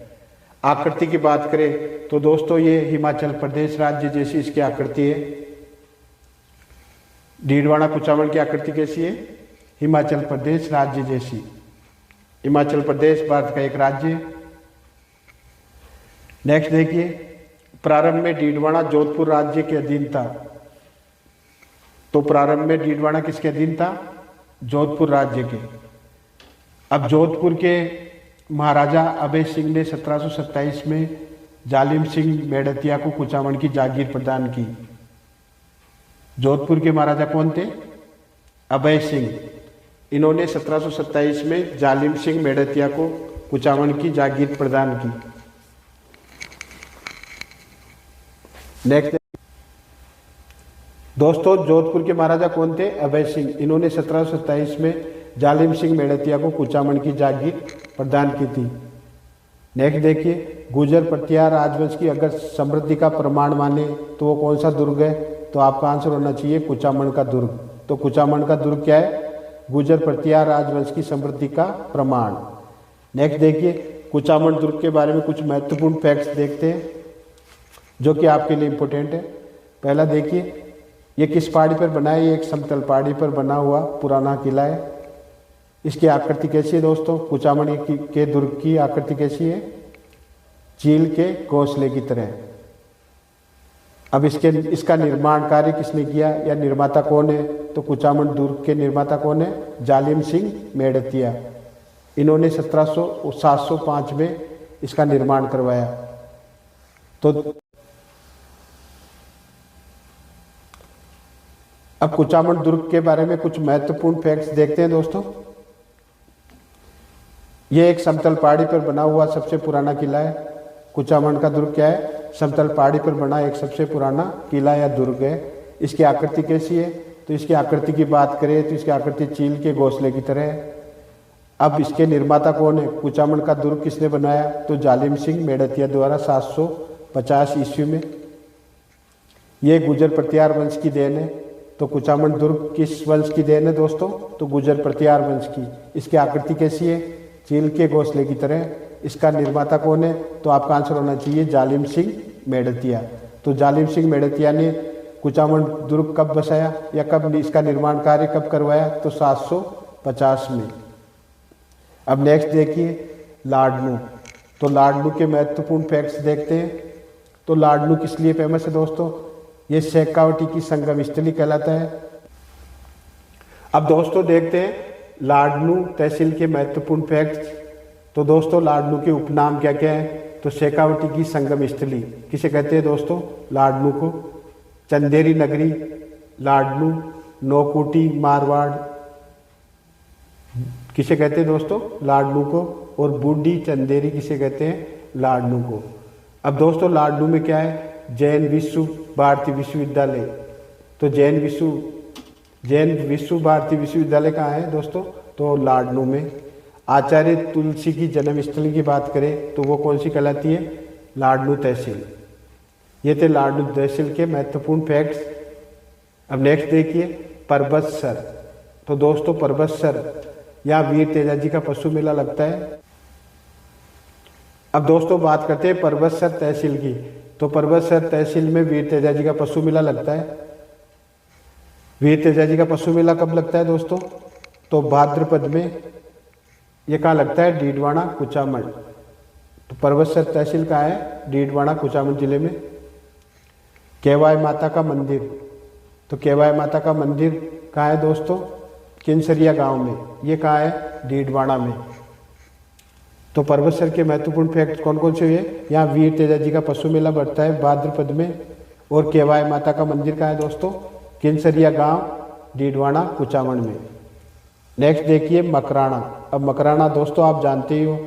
आकृति की बात करें तो दोस्तों ये हिमाचल प्रदेश राज्य जैसी इसकी आकृति है। डीडवाना कुचामण की आकृति कैसी है? हिमाचल प्रदेश राज्य जैसी। हिमाचल प्रदेश भारत का एक राज्य है। नेक्स्ट देखिए, प्रारंभ में डीडवाना जोधपुर राज्य के अधीन था। तो प्रारंभ में डीडवाना किसके अधीन था? जोधपुर राज्य के। अब जोधपुर के महाराजा अभय सिंह ने 1727 में जालिम सिंह मेड़तिया को कुचामन की जागीर प्रदान की। जोधपुर के महाराजा कौन थे? अभय सिंह। इन्होंने 1727 में जालिम सिंह मेड़तिया को कुचामन की जागीर प्रदान की। नेक्स्ट दोस्तों, जोधपुर के महाराजा कौन थे? अभय सिंह। इन्होंने 1727 में जालिम सिंह मेड़तिया को कुचामन की जागीर प्रदान की थी। नेक्स्ट देखिए, गुर्जर प्रतिहार राजवंश की अगर समृद्धि का प्रमाण माने तो वो कौन सा दुर्ग है? तो आपका आंसर होना चाहिए कुचामन का दुर्ग। तो कुचामन का दुर्ग क्या है? गुर्जर प्रतिहार राजवंश की समृद्धि का प्रमाण। नेक्स्ट देखिए, कुचामन दुर्ग के बारे में कुछ महत्वपूर्ण फैक्ट्स देखते हैं जो कि आपके लिए इम्पोर्टेंट है। पहला देखिए, ये किस पहाड़ी पर बना है? ये एक समतल पहाड़ी पर बना हुआ पुराना किला है। इसकी आकृति कैसी है दोस्तों? कुचामन के दुर्ग की आकृति कैसी है? चील के घोंसले की तरह। अब इसका निर्माण कार्य किसने किया या निर्माता कौन है? तो कुचामन दुर्ग के निर्माता कौन है? जालिम सिंह मेड़तिया। इन्होंने 705 में इसका निर्माण करवाया। तो अब कुचामन दुर्ग के बारे में कुछ महत्वपूर्ण फैक्ट्स देखते हैं दोस्तों। यह एक समतल पहाड़ी पर बना हुआ सबसे पुराना किला है। कुचामन का दुर्ग क्या है? समतल पहाड़ी पर बना एक सबसे पुराना किला या दुर्ग है। इसकी आकृति कैसी है? तो इसकी आकृति की बात करें तो इसकी आकृति चील के घोंसले की तरह है। अब इसके निर्माता कौन है? कुचामन का दुर्ग किसने बनाया? तो जालिम सिंह मेड़तिया द्वारा 750 ईस्वी में। यह गुर्जर प्रतिहार वंश की देन है। तो कुचामन दुर्ग किस वंश की देन है दोस्तों? तो गुर्जर प्रतिहार वंश की। इसकी आकृति कैसी है? चील के घोंसले की तरह। इसका निर्माता कौन है? तो आपका आंसर होना चाहिए जालिम सिंह मेड़तिया। तो जालिम सिंह मेड़तिया ने कुचामन दुर्ग कब बसाया या कब इसका निर्माण कार्य कब करवाया? तो 750 में। अब नेक्स्ट देखिए, लाडनू। तो लाडनू के महत्वपूर्ण फैक्ट्स देखते हैं। तो लाडनू किस लिए फेमस है दोस्तों? ये शेखावटी की संगम स्थली कहलाता है। अब दोस्तों देखते हैं लाडनू तहसील के महत्वपूर्ण फैक्ट्स। तो दोस्तों लाडनू के उपनाम क्या क्या है? तो शेखावटी की संगम स्थली किसे कहते हैं दोस्तों? लाडनू को। चंदेरी नगरी लाडनू, नौकुटी मारवाड़ किसे कहते हैं दोस्तों? लाडनू को। और बूढ़ी चंदेरी किसे कहते हैं? लाडनू को। अब दोस्तों लाडनू में क्या है? जैन विश्व भारती विश्वविद्यालय। तो जैन विश्व भारती विश्वविद्यालय कहाँ है दोस्तों? तो लाडनू में। आचार्य तुलसी की जन्मस्थली की बात करें तो वो कौन सी कहलाती है? लाडनू तहसील। ये थे लाडनू तहसील के महत्वपूर्ण फैक्ट्स। अब नेक्स्ट देखिए, परबतसर। तो दोस्तों परबतसर यहाँ वीर तेजाजी का पशु मेला लगता है। अब दोस्तों बात करते हैं परबतसर तहसील की। तो परबतसर तहसील में वीर तेजाजी का पशु मेला लगता है। वीर तेजाजी का पशु मेला कब लगता है दोस्तों? तो भाद्रपद में। ये कहाँ लगता है? डीडवाना कुचामन। तो परबतसर तहसील कहाँ है? डीडवाना कुचामन जिले में। केवाय माता का मंदिर। तो केवाय माता का मंदिर कहाँ है दोस्तों? किनसरिया गांव में। ये कहाँ है? डीडवाना में। तो परबतसर के महत्वपूर्ण फैक्ट कौन कौन से हुए? यहाँ वीर तेजाजी का पशु मेला बढ़ता है भाद्रपद में। और केवाय माता का मंदिर कहाँ है दोस्तों? किनसरिया गांव, डीडवाना कुचामन में। नेक्स्ट देखिए मकराना। अब मकराना दोस्तों आप जानते ही हो,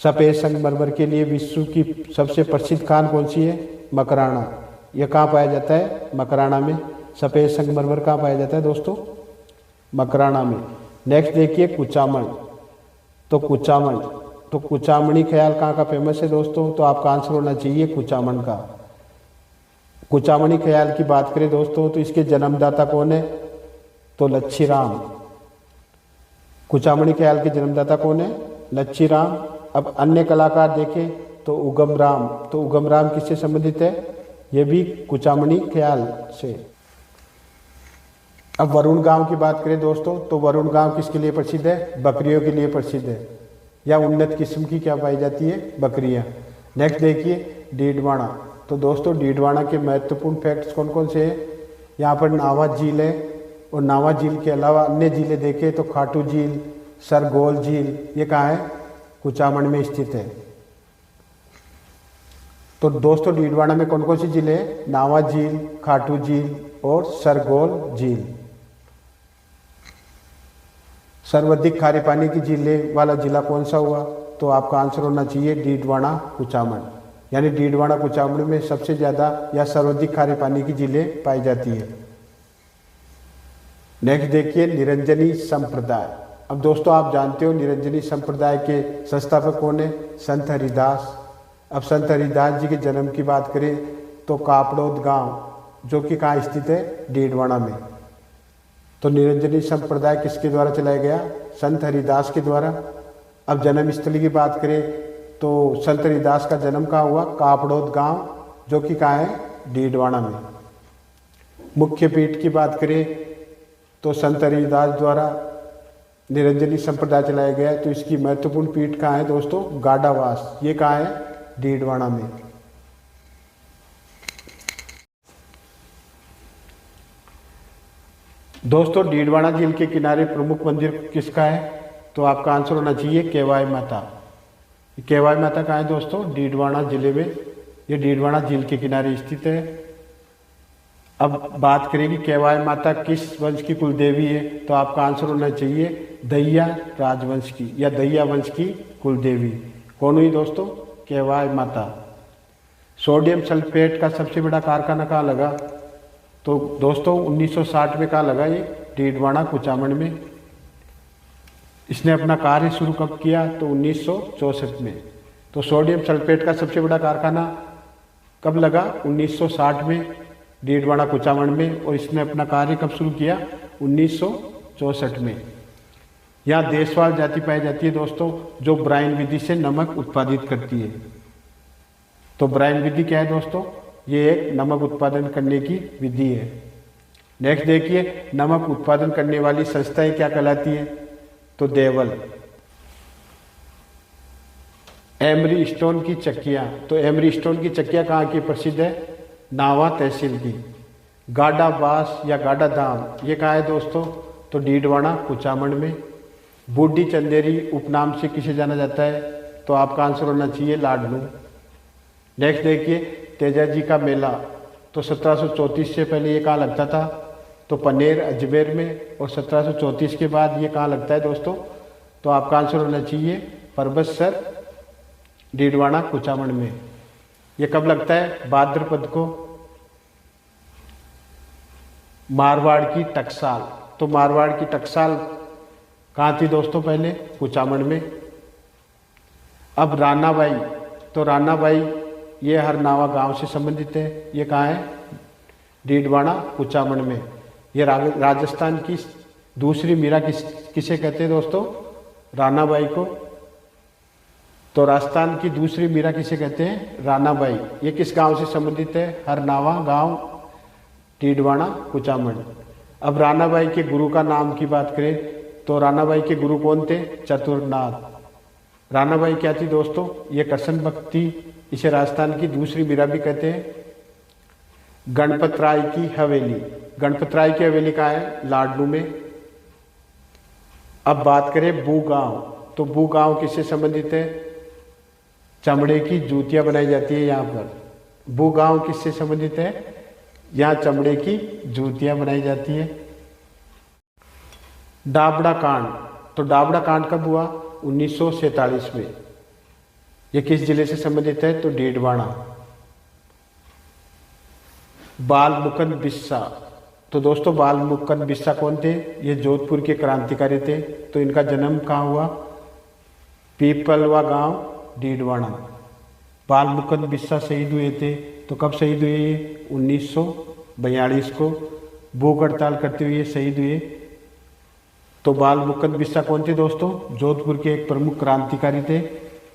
सफ़ेद संगमरमर के लिए विश्व की सबसे प्रसिद्ध खान कौन सी है? मकराना। यह कहाँ पाया जाता है? मकराना में। सफ़ेद संगमरमर कहाँ पाया जाता है दोस्तों? मकराना में। नेक्स्ट देखिए कुचामन। तो कुचामणी ख्याल कहाँ का फेमस है दोस्तों? तो आपका आंसर होना चाहिए कुचामन का। कुचामणी ख्याल की बात करें दोस्तों तो इसके जन्मदाता कौन है? तो लच्छीराम। कुचामणी ख्याल के जन्मदाता कौन है? लच्छीराम। अब अन्य कलाकार देखें तो उगम राम। तो उगम राम किससे संबंधित है? यह भी कुचामणी ख्याल से। अब वरुण गांव की बात करें दोस्तों तो वरुण गांव किसके लिए प्रसिद्ध है? बकरियों के लिए प्रसिद्ध है। या उन्नत किस्म की क्या पाई जाती है? बकरियां। नेक्स्ट देखिए डीडवाना। तो दोस्तों डीडवाना के महत्वपूर्ण फैक्ट्स कौन कौन से हैं? यहाँ पर नावा झील है, और नावा झील के अलावा अन्य झीलें देखें तो खाटू झील, सरगोल झील, ये कहाँ है? कुचामन में स्थित है। तो दोस्तों डीडवाना में कौन कौन सी झीलें हैं? नावा झील, खाटू झील और सरगोल झील। सर्वाधिक खारे पानी की झीलें वाला जिला कौन सा हुआ? तो आपका आंसर होना चाहिए डीडवाना कुचामन। यानी डीडवाना कुचामन में सबसे ज़्यादा या सर्वाधिक खारे पानी की झीलें पाई जाती है। नेक्स्ट देखिए निरंजनी संप्रदाय। अब दोस्तों आप जानते हो निरंजनी संप्रदाय के संस्थापक कौन है? संत हरिदास। अब संत हरिदास जी के जन्म की बात करें तो कापड़ोद गांव जो कि कहाँ स्थित है? डीडवाना में। तो निरंजनी संप्रदाय किसके द्वारा चलाया गया? संत हरिदास के द्वारा। अब जन्म स्थली की बात करें तो संत हरिदास का जन्म कहाँ हुआ? कापड़ोद गांव जो कि कहाँ है? डीडवाना में। मुख्य पीठ की बात करें तो संत हरिदास द्वारा निरंजनी संप्रदाय चलाया गया है। तो इसकी महत्वपूर्ण पीठ कहाँ है दोस्तों? गाडावास। ये कहाँ है? डीडवाना में। दोस्तों डीडवाना झील के किनारे प्रमुख मंदिर किसका है? तो आपका आंसर होना चाहिए केवाई माता। केवाई माता कहाँ है दोस्तों? डीडवाना जिले में। ये डीडवाना झील के किनारे स्थित है। अब बात करेंगे केवाई माता किस वंश की कुलदेवी है? तो आपका आंसर होना चाहिए दैया राजवंश की या दैया वंश की कुलदेवी। कौन हुई दोस्तों? केवाई माता। सोडियम सल्फेट का सबसे बड़ा कारखाना कहाँ लगा? तो दोस्तों 1960 में कहाँ लगा? ये डीडवाना कुचामन में। इसने अपना कार्य शुरू कब किया? तो 1964 में। तो सोडियम सल्फेट का सबसे बड़ा कारखाना कब लगा? 1960 में डीडवाना कुचामन में। और इसने अपना कार्य कब शुरू किया? 1964 में। यहाँ देशवाल जाति पाई जाती है दोस्तों जो ब्राइन विधि से नमक उत्पादित करती है। तो ब्राइन विधि क्या है दोस्तों? ये एक नमक उत्पादन करने की विधि है। नेक्स्ट देखिए नमक उत्पादन करने वाली संस्थाएं क्या कहलाती है? तो देवल। एमरी स्टोन की चक्कियाँ। तो एमरी स्टोन की चक्कियाँ कहाँ की प्रसिद्ध है? नावा तहसील की। गाडा बास या गाडा धाम ये कहाँ है दोस्तों? तो डीडवाना कुचामन में। बूढ़ी चंदेरी उपनाम से किसे जाना जाता है? तो आपका आंसर होना चाहिए लाडनू। नेक्स्ट देखिए तेजाजी का मेला। तो 1734 से पहले ये कहाँ लगता था? तो पनेर अजमेर में। और 1734 के बाद ये कहाँ लगता है दोस्तों? तो आपका आंसर होना चाहिए परबतसर डीडवाना कुचामन में। ये कब लगता है? भाद्रपद को। मारवाड़ की टकसाल। तो मारवाड़ की टकसाल कहाँ थी दोस्तों? पहले कुचामन में। अब रानाबाई। तो रानाबाई ये हरनावा गांव से संबंधित है। ये कहाँ है? डीडवाना कुचामन में। ये राजस्थान की दूसरी मीरा किसे कहते हैं दोस्तों? रानाबाई को। तो राजस्थान की दूसरी मीरा किसे कहते हैं? रानाबाई। ये किस गांव से संबंधित है? हरनावा गांव डीडवाना कुचामन। अब रानाबाई के गुरु का नाम की बात करें तो रानाबाई के गुरु कौन थे? चतुरनाथ। रानाबाई क्या थी दोस्तों? ये कृष्ण भक्त थी। इसे राजस्थान की दूसरी मीरा भी कहते हैं। गणपत राय की हवेली। गणपत राय की हवेली कहाँ है? लाडनू में। अब बात करें बू गांव। तो बू गांव किससे संबंधित है? चमड़े की जूतियां बनाई जाती है यहाँ पर। बू गांव किससे संबंधित है? यहाँ चमड़े की जूतियां बनाई जाती है। डाबड़ा कांड। तो डाबड़ा कांड कब हुआ? 1947 में। ये किस जिले से संबंधित है? तो डीडवाना। बाल मुकुंद बिस्सा। तो दोस्तों बाल मुकुंद बिस्सा कौन थे? ये जोधपुर के क्रांतिकारी थे। तो इनका जन्म कहाँ हुआ? पीपलवा गांव डीडवाना। बाल मुकुंद बिस्सा शहीद हुए थे। तो कब शहीद हुए? ये 1942 को भूख हड़ताल करते हुए शहीद हुए। तो बाल मुकुंद बिस्सा कौन थे दोस्तों? जोधपुर के एक प्रमुख क्रांतिकारी थे।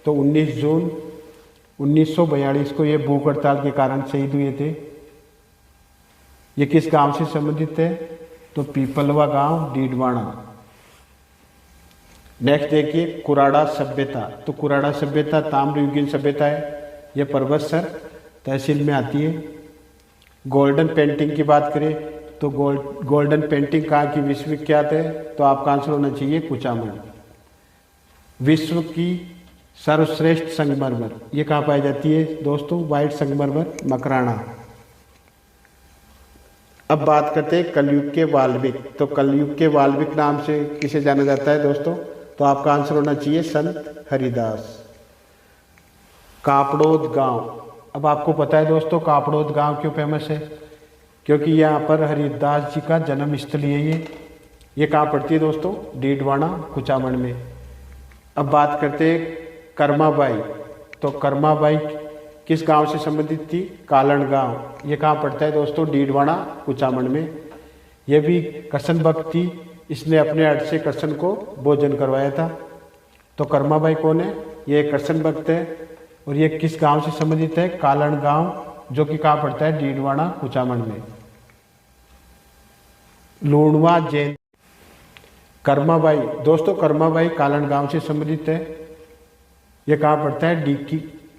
तो 19 जून 1942 को ये भूख हड़ताल के कारण शहीद हुए थे। ये किस गांव से संबंधित है? तो पीपलवा गांव डीडवाना। नेक्स्ट देखिए कुराड़ा सभ्यता। तो कुराड़ा सभ्यता ताम्रयुगीन सभ्यता है। यह परबतसर तहसील में आती है। गोल्डन पेंटिंग की बात करें तो गोल्डन पेंटिंग कहाँ की विश्वविख्यात है, तो आपका आंसर होना चाहिए कुचामन। विश्व की सर्वश्रेष्ठ संगमरमर ये कहाँ पाई जाती है दोस्तों, वाइट संगमरमर मकराना। अब बात करते हैं कलयुग के वाल्मीकि। तो कलयुग के वाल्मीकि नाम से किसे जाना जाता है दोस्तों, तो आपका आंसर होना चाहिए संत हरिदास। कापड़ोद गांव, अब आपको पता है दोस्तों कापड़ोद गांव क्यों फेमस है, क्योंकि यहाँ पर हरिदास जी का जन्म स्थली है। ये कहाँ पड़ती है दोस्तों, डीडवाना कुचामन में। अब बात करते हैं कर्माबाई। तो कर्माबाई किस गांव से संबंधित थी, कालन गांव। ये कहाँ पड़ता है दोस्तों, डीडवाना कुचामन में। यह भी कृष्ण भक्त थी, इसने अपने अर्थ से कृष्ण को भोजन करवाया था। तो कर्माबाई कौन है, ये कृष्ण भक्त है और ये किस गांव से संबंधित है, कालन गांव, जो कि कहाँ पड़ता है, डीडवाना कुचामन में। लूणवा जैन कर्माबाई, दोस्तों कर्माबाई कालन गांव से संबंधित है। ये कहाँ पड़ता है,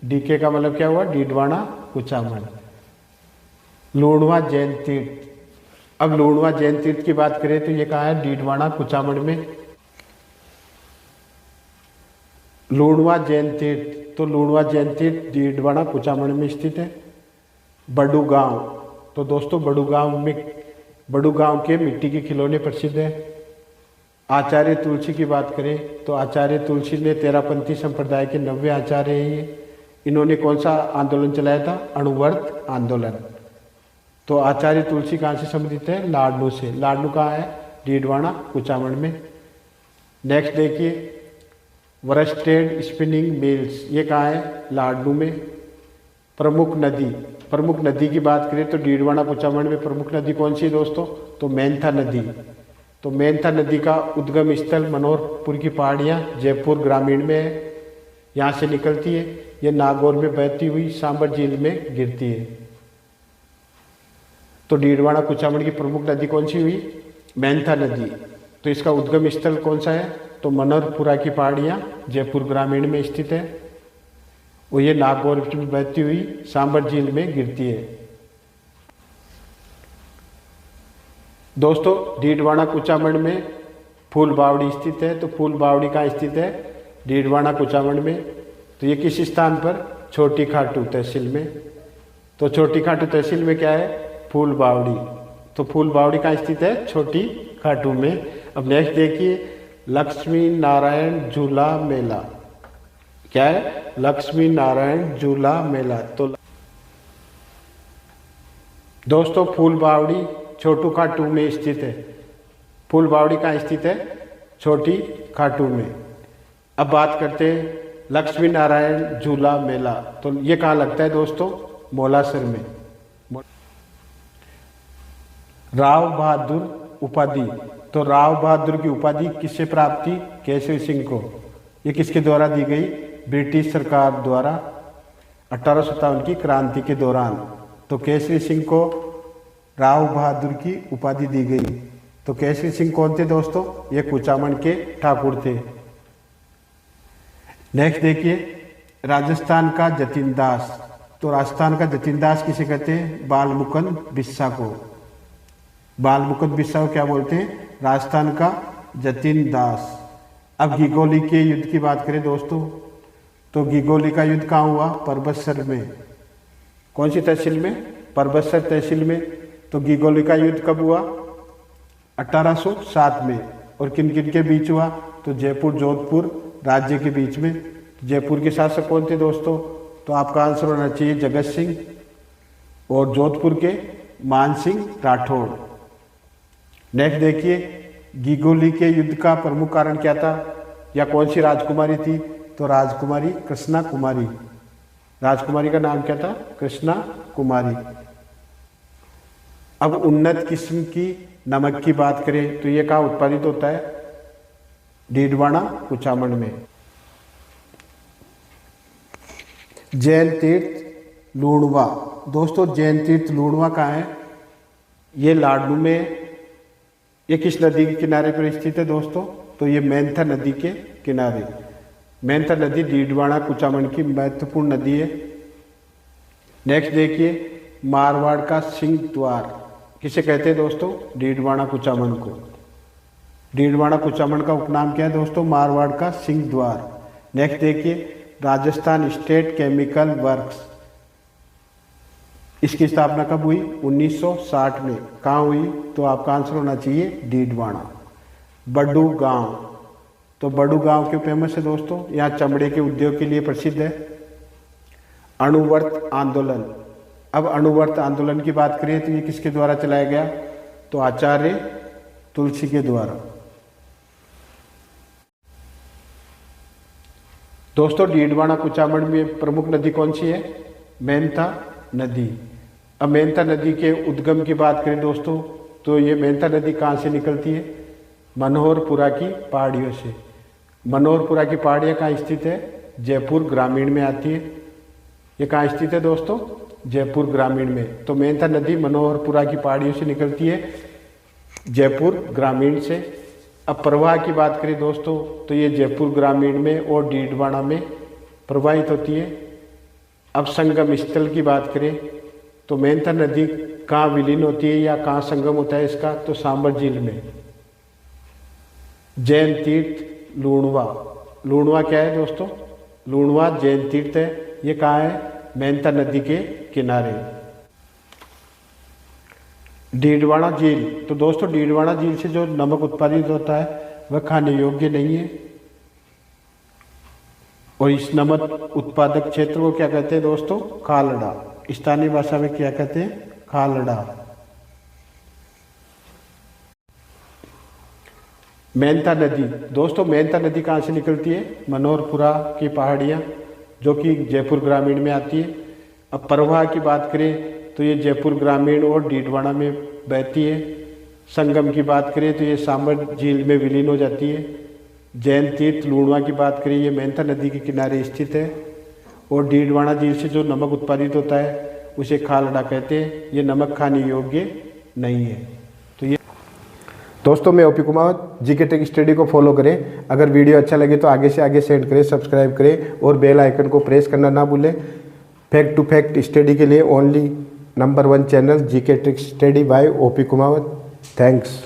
डीके का मतलब क्या हुआ, डीडवाना कुचामन। लूणवा जैन तीर्थ, अब लूणवा जैन तीर्थ की बात करें तो ये कहाँ है, डीडवाना कुचामन में। लूणवा जैन तीर्थ, तो लूणवा जैन तीर्थ डीडवाना कुचामन में स्थित है। बड़ू गांव, तो दोस्तों बड़ू गांव के मिट्टी के खिलौने प्रसिद्ध है। आचार्य तुलसी की बात करें तो आचार्य तुलसी ने तेरापंथी संप्रदाय के 90 आचार्य हैं ये। इन्होंने कौन सा आंदोलन चलाया था, अणुव्रत आंदोलन। तो आचार्य तुलसी कहाँ से संबंधित है, लाडनू से। लाडनू कहाँ है, डीडवाना कुचामन में। नेक्स्ट देखिए वरस्टेड स्पिनिंग मिल्स, ये कहाँ है, लाडनू में। प्रमुख नदी की बात करें तो डीडवाना कुचामन में प्रमुख नदी कौन सी है दोस्तों, तो मेंथा नदी। तो मेंथा नदी का उद्गम स्थल मनोहरपुर की पहाड़ियाँ जयपुर ग्रामीण में है, यहाँ से निकलती है। ये नागौर में बहती हुई सांबर झील में गिरती है। तो डीडवाना कुचामन की प्रमुख नदी कौन सी हुई, मेंथा नदी। तो इसका उद्गम स्थल कौन सा है, तो मनोहरपुरा की पहाड़ियाँ जयपुर ग्रामीण में स्थित है और ये नागौर में बहती हुई सांबर झील में गिरती है। दोस्तों डीडवाना कुचामन में फूल बावड़ी स्थित है। तो फूल बावड़ी कहाँ स्थित है, डीडवाना कुचामन में। तो ये किस स्थान पर, छोटी खाटू तहसील में। तो छोटी खाटू तहसील में क्या है, फूल बावड़ी। तो फूल बावड़ी कहाँ स्थित है, छोटी खाटू में। अब नेक्स्ट देखिए लक्ष्मी नारायण झूला मेला, क्या है, लक्ष्मी नारायण झूला मेला। तो दोस्तों फूल बावड़ी छोटू खाटू में स्थित है। फूल बावड़ी कहाँ स्थित है, छोटी खाटू में। अब बात करते हैं लक्ष्मी नारायण झूला मेला। तो ये कहाँ लगता है दोस्तों, मोलासर में। राव बहादुर उपाधि, तो राव बहादुर की उपाधि किससे प्राप्त थी, केसरी सिंह को। ये किसके द्वारा दी गई, ब्रिटिश सरकार द्वारा 1857 की क्रांति के दौरान। तो केसरी सिंह को राव बहादुर की उपाधि दी गई। तो केसरी सिंह कौन थे दोस्तों, ये कुचामन के ठाकुर थे। नेक्स्ट देखिए राजस्थान का जतिन दास। तो राजस्थान का जतिन दास किसे कहते हैं, बालमुकुंद बिस्सा को। बालमुकुंद बिस्सा को क्या बोलते हैं, राजस्थान का जतिन दास। अब गिगोली के युद्ध की बात करें दोस्तों, तो गिगोली का युद्ध कहाँ हुआ, परबतसर में। कौन सी तहसील में, परबतसर तहसील में। तो गिगोली का युद्ध कब हुआ, 1807 में। और किन किन के बीच हुआ, तो जयपुर जोधपुर राज्य के बीच में। जयपुर के शासक कौन थे दोस्तों, तो आपका आंसर होना चाहिए जगत सिंह, और जोधपुर के मान सिंह राठौड़। नेक्स्ट देखिए गिगोली के युद्ध का प्रमुख कारण क्या था, या कौन सी राजकुमारी थी, तो राजकुमारी कृष्णा कुमारी। राजकुमारी का नाम क्या था, कृष्णा कुमारी। अब उन्नत किस्म की नमक की बात करें तो ये कहाँ उत्पादित होता है, डीडवाना कुचामन में। जैन तीर्थ लूणवा, दोस्तों जैन तीर्थ लूणवा कहाँ है, ये लाडनू में। ये किस नदी के किनारे पर स्थित है दोस्तों, तो ये मेंथा नदी के किनारे। मेंथा नदी डीडवाना कुचामन की महत्वपूर्ण नदी है। नेक्स्ट देखिए मारवाड़ का सिंह द्वार किसे कहते हैं दोस्तों? डीडवाना कुचामन को। डीडवाना कुचामन का उपनाम क्या है दोस्तों? मारवाड़ का सिंह द्वार। नेक्स्ट देखिए राजस्थान स्टेट केमिकल वर्क्स, इसकी स्थापना कब हुई? 1960 में। कहाँ हुई? तो आपका आंसर होना चाहिए डीडवाना। बड़ू गांव, तो बड़ू गांव क्यों फेमस है दोस्तों? यहाँ चमड़े के उद्योग के लिए प्रसिद्ध है। अणुव्रत आंदोलन, अब अणुव्रत आंदोलन की बात करें तो ये किसके द्वारा चलाया गया? तो आचार्य तुलसी के द्वारा। दोस्तों डीडवाना कुचामन में प्रमुख नदी कौन सी है? मेंथा नदी। अब मेंथा नदी के उद्गम की बात करें दोस्तों तो ये मेंथा नदी कहाँ से निकलती है? मनोहरपुरा की पहाड़ियों से। मनोहरपुरा की पहाड़ियाँ कहाँ स्थित है? जयपुर ग्रामीण में आती है। ये कहाँ स्थित है दोस्तों? जयपुर ग्रामीण में। तो मेंथा नदी मनोहरपुरा की पहाड़ियों से निकलती है, जयपुर ग्रामीण से। अब प्रवाह की बात करें दोस्तों तो ये जयपुर ग्रामीण में और डीडवाना में प्रवाहित होती है। अब संगम स्थल की बात करें तो मेंथा नदी कहाँ विलीन होती है या कहाँ संगम होता है इसका? तो सांबर झील में। जैन तीर्थ लूणवा, लूणवा क्या है दोस्तों? लूणवा जैन तीर्थ है। ये कहाँ है? मेंथा नदी के किनारे। डीडवाना झील, तो दोस्तों डीडवाना झील से जो नमक उत्पादित होता है वह खाने योग्य नहीं है। और इस नमक उत्पादक क्षेत्र को क्या कहते हैं दोस्तों? खालड़ा। स्थानीय भाषा में क्या कहते हैं? खालड़ा। मेंथा नदी, दोस्तों मेंथा नदी कहाँ से निकलती है? मनोहरपुरा की पहाड़ियाँ जो कि जयपुर ग्रामीण में आती है। अब प्रवाह की बात करें तो ये जयपुर ग्रामीण और डीडवाना में बहती है। संगम की बात करें तो ये सांबर झील में विलीन हो जाती है। जैन तीर्थ लूणवा की बात करें ये मेंथा नदी के किनारे स्थित है। और डीडवाना झील से जो नमक उत्पादित होता है उसे खालड़ा कहते हैं। ये नमक खाने योग्य नहीं है। तो ये दोस्तों मैं OP Kumawat, GK tech study को फॉलो करें। अगर वीडियो अच्छा लगे तो आगे से आगे सेंड करें, सब्सक्राइब करें और बेल आइकन को प्रेस करना ना भूलें। फैक्ट टू फैक्ट स्टडी के लिए only number 1 channel GK tech study bye OP Kumawat. Thanks.